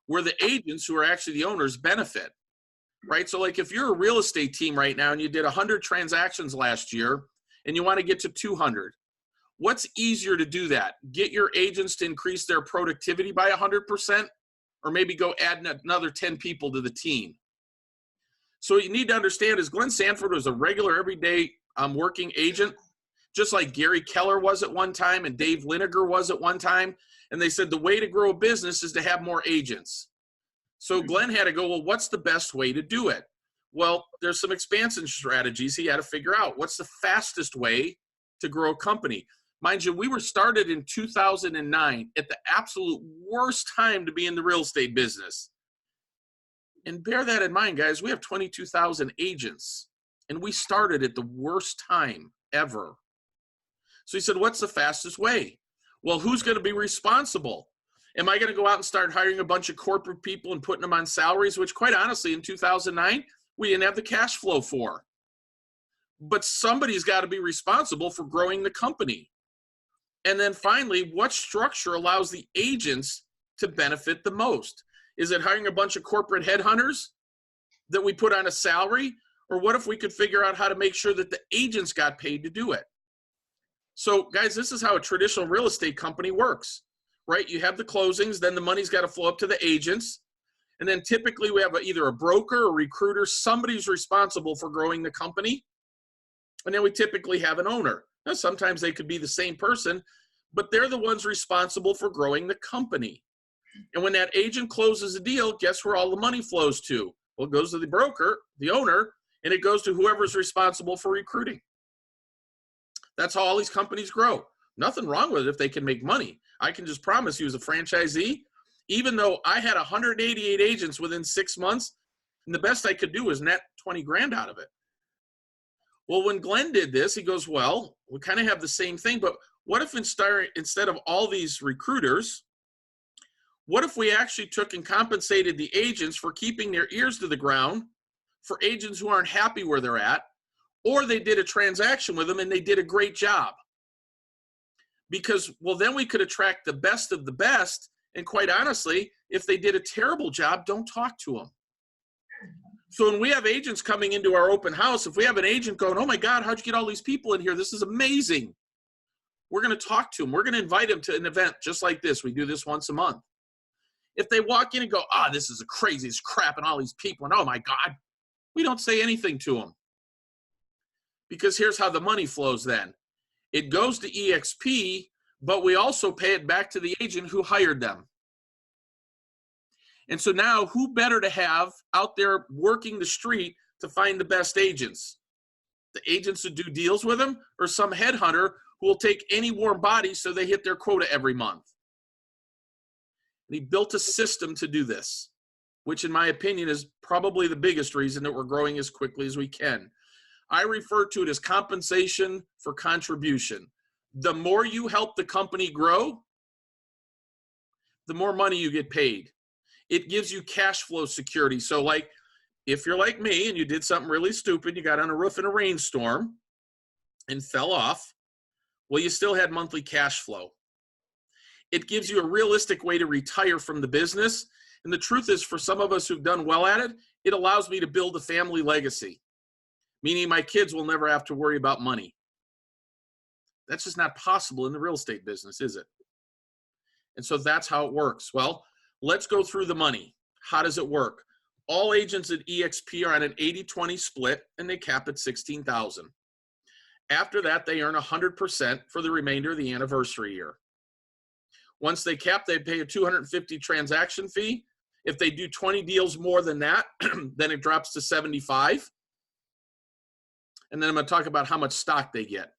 where the agents, who are actually the owners, benefit, right? So like if you're a real estate team right now and you did 100 transactions last year and you want to get to 200, what's easier to do that? Get your agents to increase their productivity by 100%, or maybe go add another 10 people to the team? So what you need to understand is Glenn Sanford was a regular everyday working agent, just like Gary Keller was at one time and Dave Lineker was at one time. And they said the way to grow a business is to have more agents. So Glenn had to go, well, what's the best way to do it? Well, there's some expansion strategies he had to figure out. What's the fastest way to grow a company? Mind you, we were started in 2009 at the absolute worst time to be in the real estate business. And bear that in mind, guys, we have 22,000 agents, and we started at the worst time ever. So he said, what's the fastest way? Well, who's going to be responsible? Am I going to go out and start hiring a bunch of corporate people and putting them on salaries, which quite honestly, in 2009, we didn't have the cash flow for. But somebody's got to be responsible for growing the company. And then finally, what structure allows the agents to benefit the most? Is it hiring a bunch of corporate headhunters that we put on a salary? Or what if we could figure out how to make sure that the agents got paid to do it? So guys, this is how a traditional real estate company works, right? You have the closings, then the money's got to flow up to the agents. And then typically we have either a broker or recruiter. Somebody's responsible for growing the company. And then we typically have an owner. Now, sometimes they could be the same person, but they're the ones responsible for growing the company. And when that agent closes a deal, guess where all the money flows to? Well, it goes to the broker, the owner, and it goes to whoever's responsible for recruiting. That's how all these companies grow. Nothing wrong with it if they can make money. I can just promise you as a franchisee, even though I had 188 agents within 6 months, and the best I could do was net 20 grand out of it. Well, when Glenn did this, he goes, well, we kind of have the same thing, but what if instead of all these recruiters, What if we actually took and compensated the agents for keeping their ears to the ground for agents who aren't happy where they're at, or they did a transaction with them and they did a great job? Because, well, then we could attract the best of the best. And quite honestly, if they did a terrible job, don't talk to them. So when we have agents coming into our open house, if we have an agent going, oh my God, how'd you get all these people in here? This is amazing. We're going to talk to them. We're going to invite them to an event just like this. We do this once a month. If they walk in and go, this is the craziest crap and all these people, and oh my God, we don't say anything to them. Because here's how the money flows then. It goes to EXP, but we also pay it back to the agent who hired them. And so now who better to have out there working the street to find the best agents? The agents who do deals with them, or some headhunter who will take any warm body so they hit their quota every month? And he built a system to do this, which in my opinion is probably the biggest reason that we're growing as quickly as we can. I refer to it as compensation for contribution. The more you help the company grow, the more money you get paid. It gives you cash flow security. So like, if you're like me and you did something really stupid, you got on a roof in a rainstorm and fell off, well, you still had monthly cash flow. It gives you a realistic way to retire from the business. And the truth is, for some of us who've done well at it, it allows me to build a family legacy, meaning my kids will never have to worry about money. That's just not possible in the real estate business, is it? And so that's how it works. Well, let's go through the money. How does it work? All agents at EXP are on an 80-20 split, and they cap at $16,000. After that, they earn 100% for the remainder of the anniversary year. Once they cap, they pay a $250 transaction fee. If they do 20 deals more than that, then it drops to $75. And then I'm going to talk about how much stock they get.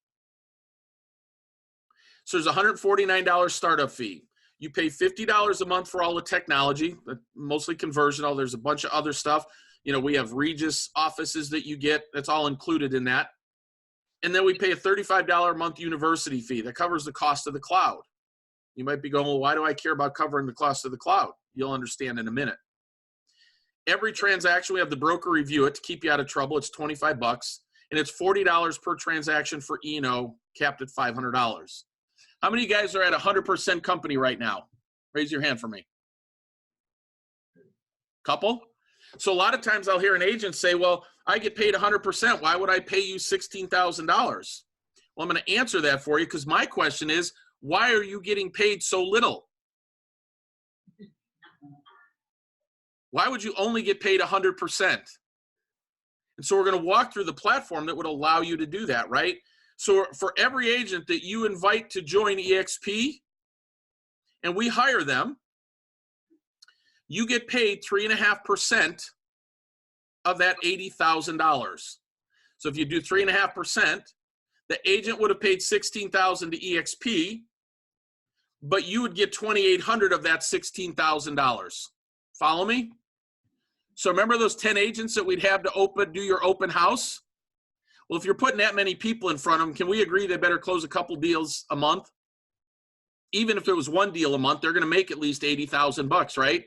So there's a $149 startup fee. You pay $50 a month for all the technology, mostly conversion. There's a bunch of other stuff. You know, we have Regis offices that you get. That's all included in that. And then we pay a $35 a month university fee that covers the cost of the cloud. You might be going, well, why do I care about covering the cost of the cloud? You'll understand in a minute. Every transaction, we have the broker review it to keep you out of trouble. It's $25, and it's $40 per transaction for E&O, capped at $500. How many of you guys are at 100% company right now? Raise your hand for me. Couple? So a lot of times I'll hear an agent say, well, I get paid 100%. Why would I pay you $16,000? Well, I'm going to answer that for you, because my question is, why are you getting paid so little? Why would you only get paid 100%? And so we're going to walk through the platform that would allow you to do that, right? So for every agent that you invite to join EXP and we hire them, you get paid 3.5% of that $80,000. So if you do 3.5%, the agent would have paid $16,000 to EXP, but you would get $2,800 of that $16,000. Follow me? So remember those 10 agents that we'd have to do your open house? Well, if you're putting that many people in front of them, can we agree they better close a couple deals a month? Even if it was one deal a month, they're going to make at least $80,000, right?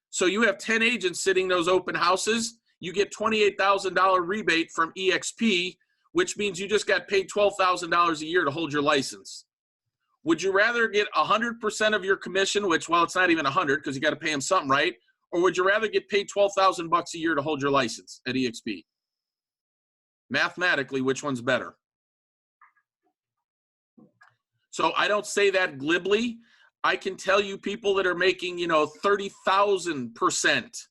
So you have 10 agents sitting those open houses. You get $28,000 rebate from EXP, which means you just got paid $12,000 a year to hold your license. Would you rather get 100% of your commission, which, well, it's not even 100 because you got to pay them something, right? Or would you rather get paid $12,000 a year to hold your license at EXP? Mathematically, which one's better? So I don't say that glibly. I can tell you people that are making, 30,000%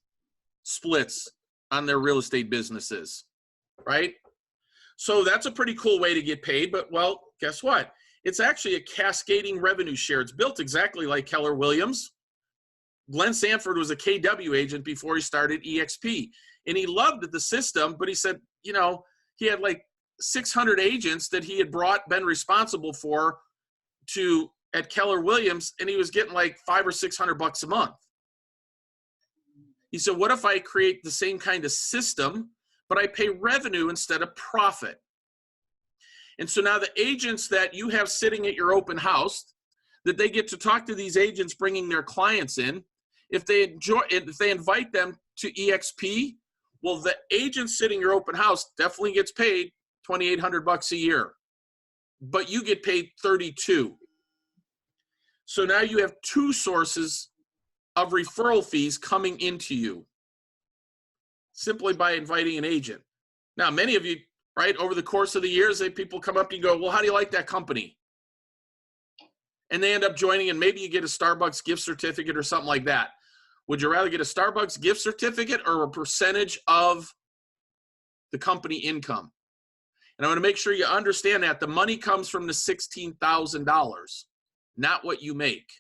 splits on their real estate businesses, right? So that's a pretty cool way to get paid. But, well, guess what? It's actually a cascading revenue share. It's built exactly like Keller Williams. Glenn Sanford was a KW agent before he started EXP. And he loved the system, but he said, he had like 600 agents that he had been responsible for at Keller Williams, and he was getting like $500 or $600 a month. He said, what if I create the same kind of system, but I pay revenue instead of profit? And so now the agents that you have sitting at your open house, that they get to talk to these agents bringing their clients in. If they invite them to EXP, well, the agent sitting your open house definitely gets paid $2,800 a year, but you get paid $32. So now you have two sources of referral fees coming into you simply by inviting an agent. Now, many of you, right, over the course of the years, people come up to you and go, well, how do you like that company? And they end up joining, and maybe you get a Starbucks gift certificate or something like that. Would you rather get a Starbucks gift certificate or a percentage of the company income? And I want to make sure you understand that the money comes from the $16,000, not what you make.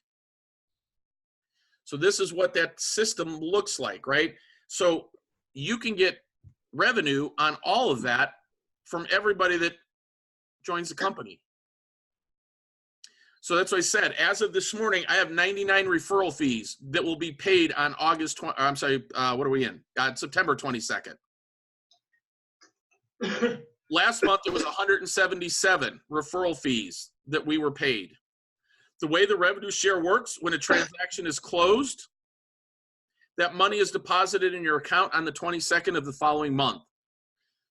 So this is what that system looks like, right? So you can get revenue on all of that from everybody that joins the company. So that's what I said. As of this morning, I have 99 referral fees that will be paid on what are we in? September 22nd. Last month, it was 177 referral fees that we were paid. The way the revenue share works, when a transaction is closed, that money is deposited in your account on the 22nd of the following month.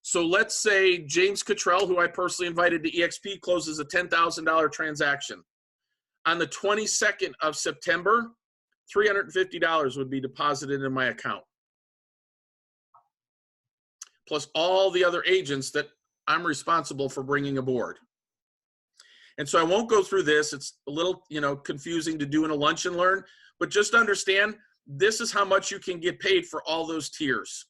So let's say James Cottrell, who I personally invited to EXP, closes a $10,000 transaction. On the 22nd of September, $350 would be deposited in my account, plus all the other agents that I'm responsible for bringing aboard. And so I won't go through this. It's a little, confusing to do in a lunch and learn, but just understand this is how much you can get paid for all those tiers.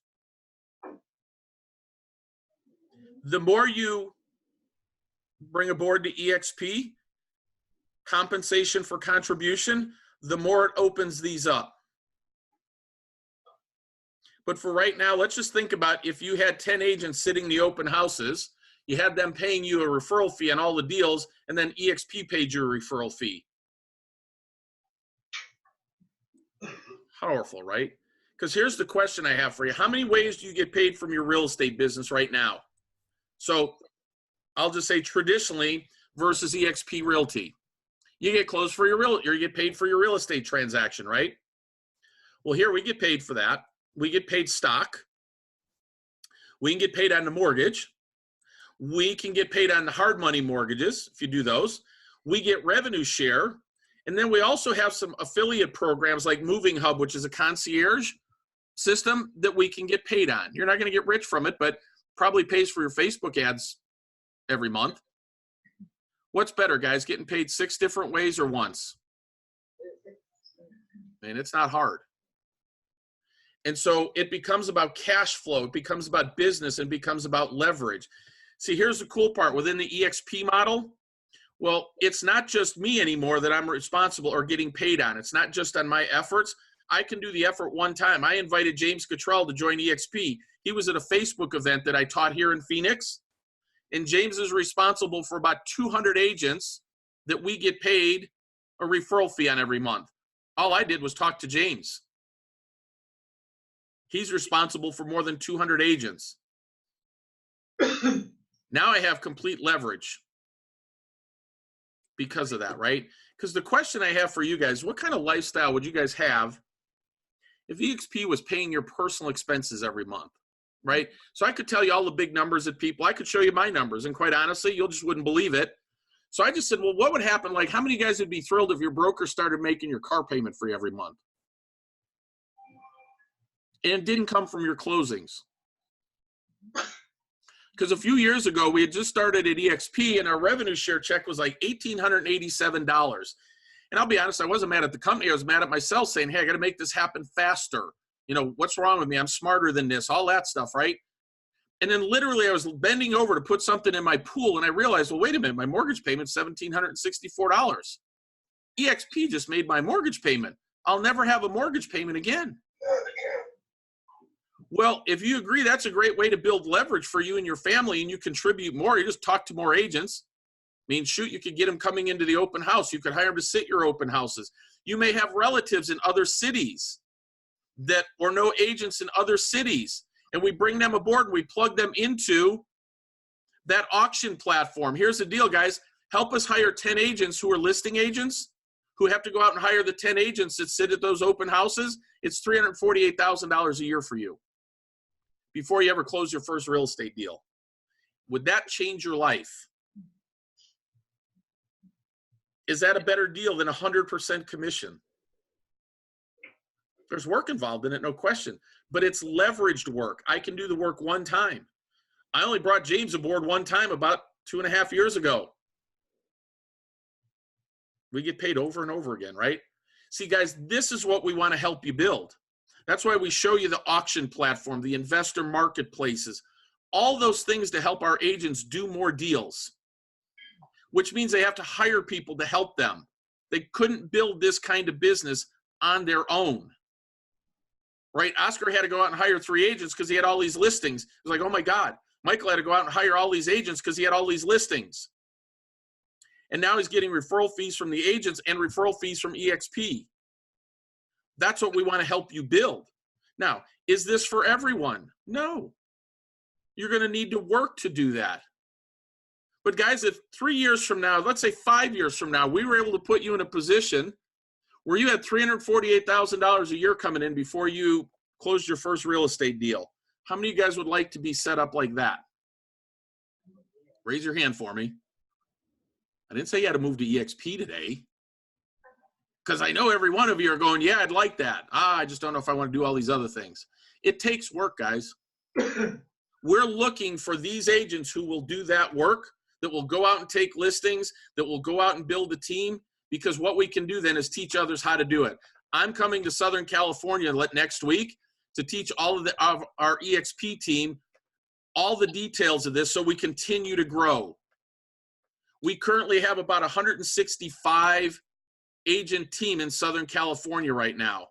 The more you bring aboard to EXP, compensation for contribution, the more it opens these up. But for right now, let's just think about if you had 10 agents sitting the open houses, you had them paying you a referral fee on all the deals, and then EXP paid you a referral fee. Powerful, right? Because here's the question I have for you. How many ways do you get paid from your real estate business right now? So I'll just say traditionally versus EXP Realty. You get closed for you get paid for your real estate transaction, right? Well, here we get paid for that. We get paid stock. We can get paid on the mortgage. We can get paid on the hard money mortgages, if you do those. We get revenue share. And then we also have some affiliate programs like Moving Hub, which is a concierge system that we can get paid on. You're not going to get rich from it, but probably pays for your Facebook ads every month. What's better, guys, getting paid 6 different ways or once? And it's not hard. And so it becomes about cash flow. It becomes about business and becomes about leverage. See, here's the cool part. Within the EXP model, well, it's not just me anymore that I'm responsible or getting paid on. It's not just on my efforts. I can do the effort one time. I invited James Cottrell to join EXP. He was at a Facebook event that I taught here in Phoenix. And James is responsible for about 200 agents that we get paid a referral fee on every month. All I did was talk to James. He's responsible for more than 200 agents. Now I have complete leverage because of that, right? Because the question I have for you guys, what kind of lifestyle would you guys have if EXP was paying your personal expenses every month? Right? So I could tell you all the big numbers that people, I could show you my numbers, and quite honestly, you just wouldn't believe it. So I just said, well, what would happen? Like, how many guys would be thrilled if your broker started making your car payment free every month? And it didn't come from your closings. Because a few years ago, we had just started at EXP, and our revenue share check was like $1,887. And I'll be honest, I wasn't mad at the company. I was mad at myself saying, hey, I got to make this happen faster. What's wrong with me? I'm smarter than this, all that stuff, right? And then literally I was bending over to put something in my pool, and I realized, well, wait a minute, my mortgage payment's $1,764. EXP just made my mortgage payment. I'll never have a mortgage payment again. Well, if you agree, that's a great way to build leverage for you and your family, and you contribute more. You just talk to more agents. I mean, shoot, you could get them coming into the open house. You could hire them to sit your open houses. You may have relatives in other cities that or no agents in other cities, and we bring them aboard and we plug them into that auction platform. Here's the deal, guys. Help us hire 10 agents who are listing agents. who have to go out and hire the 10 agents that sit at those open houses, it's $348,000 a year for you before you ever close your first real estate deal. Would that change your life? Is that a better deal than 100% commission? There's work involved in it, no question, but it's leveraged work. I can do the work one time. I only brought James aboard one time about 2.5 years ago. We get paid over and over again, right? See, guys, this is what we want to help you build. That's why we show you the auction platform, the investor marketplaces, all those things to help our agents do more deals, which means they have to hire people to help them. They couldn't build this kind of business on their own, right? Oscar had to go out and hire 3 agents because he had all these listings. It was like, oh my God. Michael had to go out and hire all these agents because he had all these listings. And now he's getting referral fees from the agents and referral fees from EXP. That's what we want to help you build. Now, is this for everyone? No. You're going to need to work to do that. But guys, if 3 years from now, let's say 5 years from now, we were able to put you in a position where you had $348,000 a year coming in before you closed your first real estate deal, how many of you guys would like to be set up like that? Raise your hand for me. I didn't say you had to move to EXP today, because I know every one of you are going, yeah, I'd like that. I just don't know if I want to do all these other things. It takes work, guys. We're looking for these agents who will do that work, that will go out and take listings, that will go out and build a team, because what we can do then is teach others how to do it. I'm coming to Southern California next week to teach all of our EXP team all the details of this so we continue to grow. We currently have about 165 agent team in Southern California right now.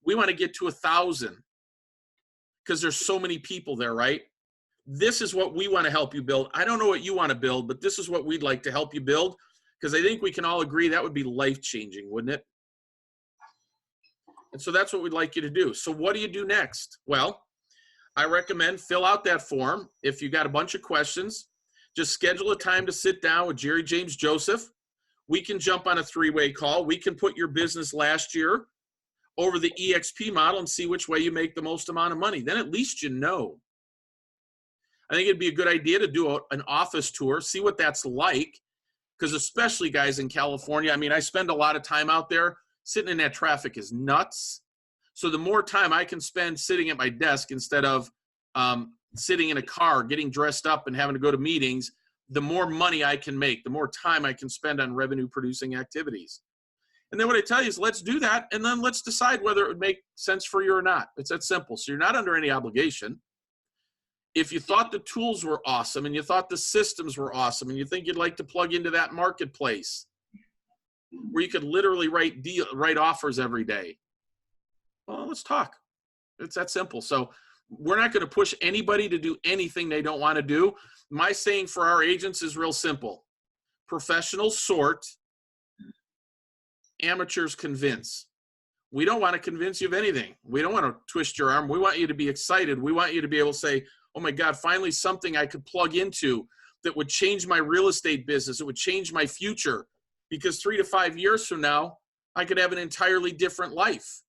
We want to get to 1,000 because there's so many people there, right? This is what we want to help you build. I don't know what you want to build, but this is what we'd like to help you build, because I think we can all agree that would be life-changing, wouldn't it? And so that's what we'd like you to do. So what do you do next? Well, I recommend fill out that form. If you got a bunch of questions, just schedule a time to sit down with Jerry, James, Joseph. We can jump on a 3-way call. We can put your business last year over the EXP model and see which way you make the most amount of money. Then at least you know. I think it'd be a good idea to do an office tour, see what that's like, because especially guys in California, I mean, I spend a lot of time out there. Sitting in that traffic is nuts. So the more time I can spend sitting at my desk instead of sitting in a car, getting dressed up and having to go to meetings, the more money I can make, the more time I can spend on revenue producing activities. And then what I tell you is let's do that, and then let's decide whether it would make sense for you or not. It's that simple. So you're not under any obligation. If you thought the tools were awesome and you thought the systems were awesome and you think you'd like to plug into that marketplace where you could literally write offers every day, well, let's talk. It's that simple. So we're not going to push anybody to do anything they don't want to do. My saying for our agents is real simple. Professionals sort, amateurs convince. We don't want to convince you of anything. We don't want to twist your arm. We want you to be excited. We want you to be able to say, oh my God, finally something I could plug into that would change my real estate business. It would change my future, because 3 to 5 years from now, I could have an entirely different life.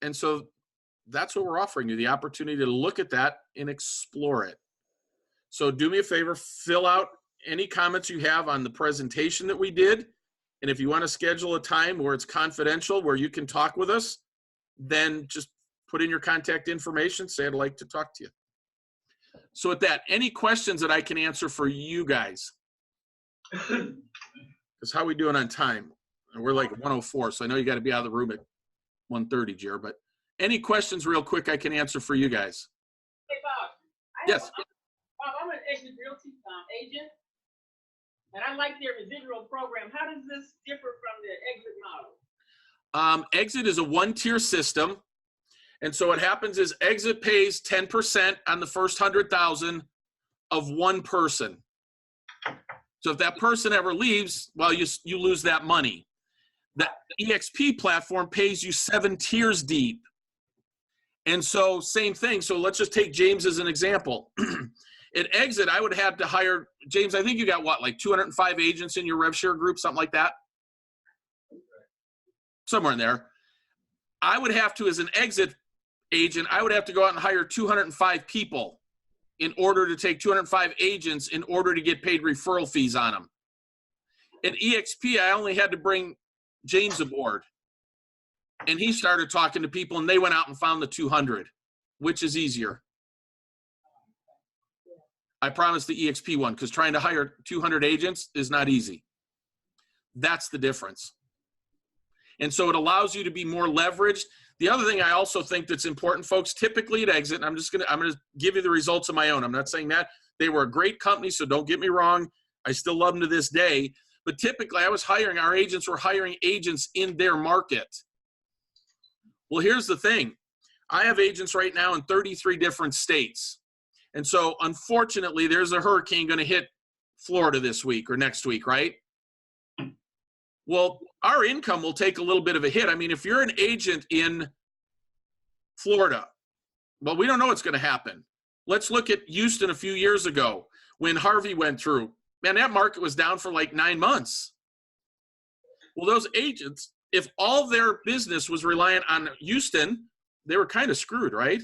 And so that's what we're offering you, the opportunity to look at that and explore it. So do me a favor, fill out any comments you have on the presentation that we did. And if you want to schedule a time where it's confidential, where you can talk with us, then just put in your contact information, say I'd like to talk to you. So with that, any questions that I can answer for you guys? Because how are we doing on time? We're like 1:04, so I know you got to be out of the room at 1:30, Jer, but any questions real quick I can answer for you guys? Hey, Bob. Yes. Bob, I'm an EXP Realty agent, and I like their residual program. How does this differ from the exit model? Exit is a 1-tier system. And so what happens is exit pays 10% on the first 100,000 of one person. So if that person ever leaves, well, you lose that money. The EXP platform pays you 7 tiers deep. And so same thing. So let's just take James as an example. At exit, I would have to hire, James, I think you got what, like 205 agents in your RevShare group, something like that? Somewhere in there. I would have to, as an exit agent, I would have to go out and hire 205 people in order to take 205 agents in order to get paid referral fees on them. At EXP, I only had to bring James aboard. And he started talking to people, and they went out and found the 200. Which is easier? I promise the EXP one, because trying to hire 200 agents is not easy. That's the difference. And so it allows you to be more leveraged. The other thing I also think that's important, folks, typically at exit, and I'm gonna give you the results of my own. I'm not saying that. They were a great company, so don't get me wrong. I still love them to this day. But typically our agents were hiring agents in their market. Well, here's the thing. I have agents right now in 33 different states. And so, unfortunately, there's a hurricane going to hit Florida this week or next week, right? Well, our income will take a little bit of a hit. I mean, if you're an agent in Florida, well, we don't know what's going to happen. Let's look at Houston a few years ago when Harvey went through. Man, that market was down for like 9 months. Well, those agents, if all their business was reliant on Houston, they were kind of screwed, right?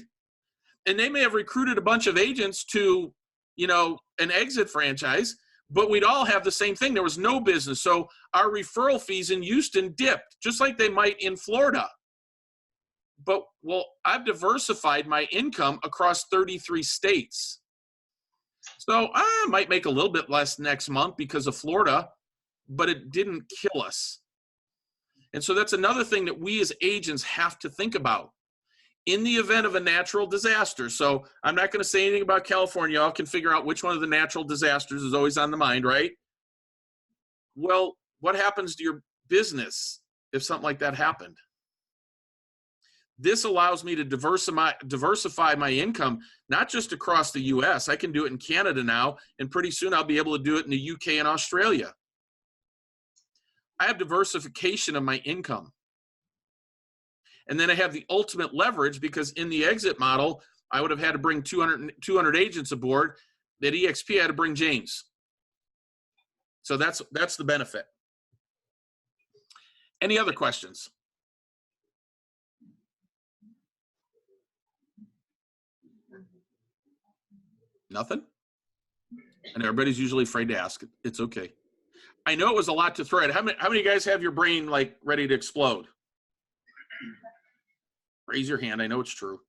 And they may have recruited a bunch of agents to, an exit franchise, but we'd all have the same thing. There was no business. So our referral fees in Houston dipped, just like they might in Florida. But, well, I've diversified my income across 33 states. So I might make a little bit less next month because of Florida, but it didn't kill us. And so that's another thing that we as agents have to think about. In the event of a natural disaster, so I'm not going to say anything about California. Y'all can figure out which one of the natural disasters is always on the mind, right? Well, what happens to your business if something like that happened? This allows me to diversify my income, not just across the U.S. I can do it in Canada now, and pretty soon I'll be able to do it in the U.K. and Australia. I have diversification of my income. And then I have the ultimate leverage because in the exit model, I would have had to bring 200 agents aboard. At EXP, I had to bring James. So that's the benefit. Any other questions? Nothing? And everybody's usually afraid to ask. It's okay. I know it was a lot to throw at. How many of you guys have your brain like ready to explode? Raise your hand. I know it's true.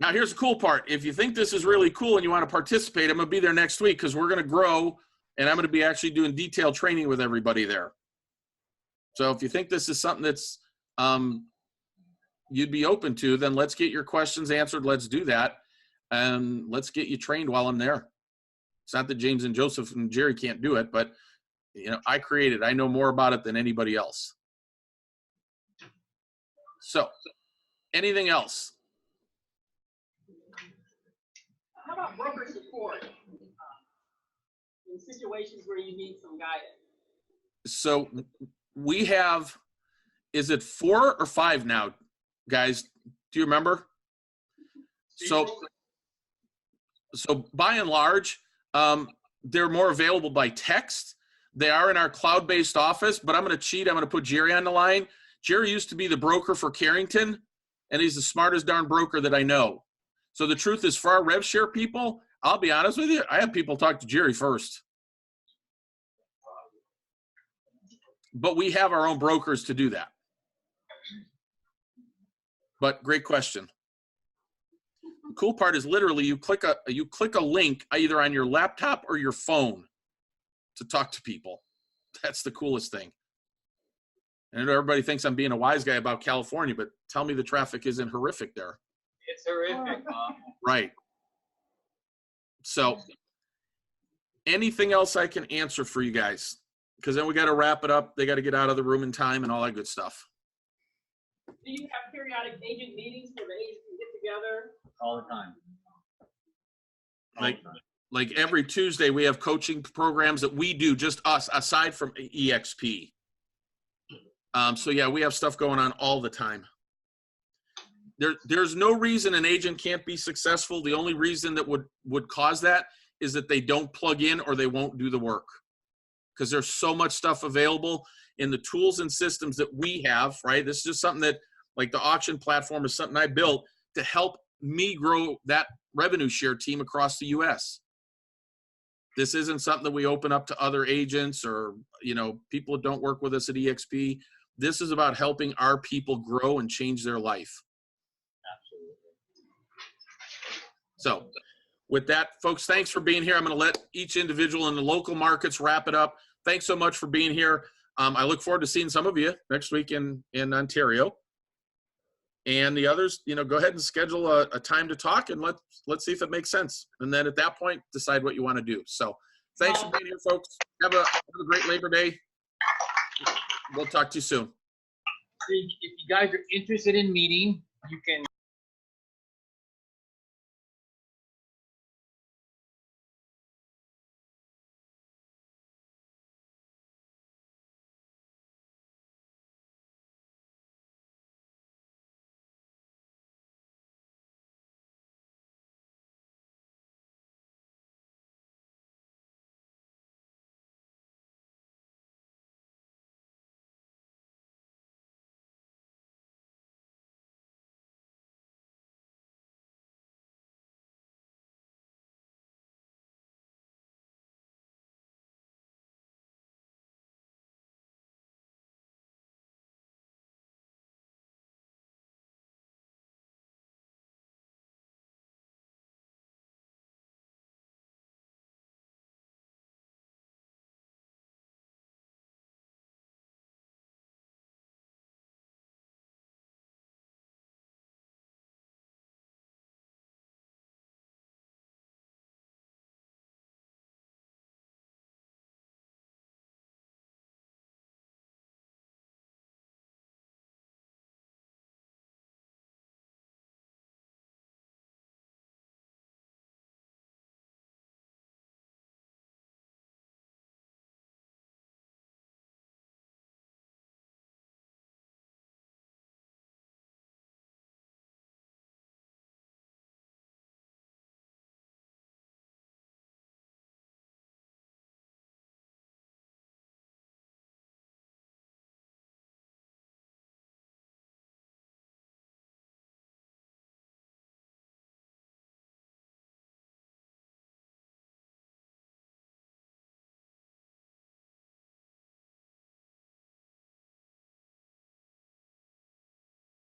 Now, here's the cool part. If you think this is really cool and you want to participate, I'm going to be there next week because we're going to grow, and I'm going to be actually doing detailed training with everybody there. So if you think this is something that's you'd be open to, then let's get your questions answered. Let's do that, and let's get you trained while I'm there. It's not that James and Joseph and Jerry can't do it, but I created it. I know more about it than anybody else. So, anything else? How about broker support in situations where you need some guidance? So we have, is it 4 or 5 now, guys? Do you remember? So by and large, they're more available by text. They are in our cloud-based office, but I'm going to cheat. I'm going to put Jerry on the line. Jerry used to be the broker for Carrington, and he's the smartest darn broker that I know. So the truth is, for our RevShare people, I'll be honest with you, I have people talk to Jerry first. But we have our own brokers to do that. But great question. The cool part is literally you click a link either on your laptop or your phone to talk to people. That's the coolest thing. And everybody thinks I'm being a wise guy about California, but tell me the traffic isn't horrific there. It's horrific, Mom. Right. So anything else I can answer for you guys? Because then we got to wrap it up. They got to get out of the room in time and all that good stuff. Do you have periodic agent meetings where the agents can get together? All the time. Like every Tuesday, we have coaching programs that we do, just us, aside from EXP. So yeah, we have stuff going on all the time. There's no reason an agent can't be successful. The only reason that would cause that is that they don't plug in or they won't do the work. Because there's so much stuff available in the tools and systems that we have, right? This is just something that, like the auction platform, is something I built to help me grow that revenue share team across the U.S. This isn't something that we open up to other agents or, you know, people that don't work with us at EXP. This is about helping our people grow and change their life. Absolutely. So with that, folks, thanks for being here. I'm going to let each individual in the local markets wrap it up. Thanks so much for being here. I look forward to seeing some of you next week in Ontario. And the others, you know, go ahead and schedule a time to talk, and let's see if it makes sense. And then at that point, decide what you want to do. So thanks for being here, folks. Have a great Labor Day. We'll talk to you soon. If you guys are interested in meeting, you can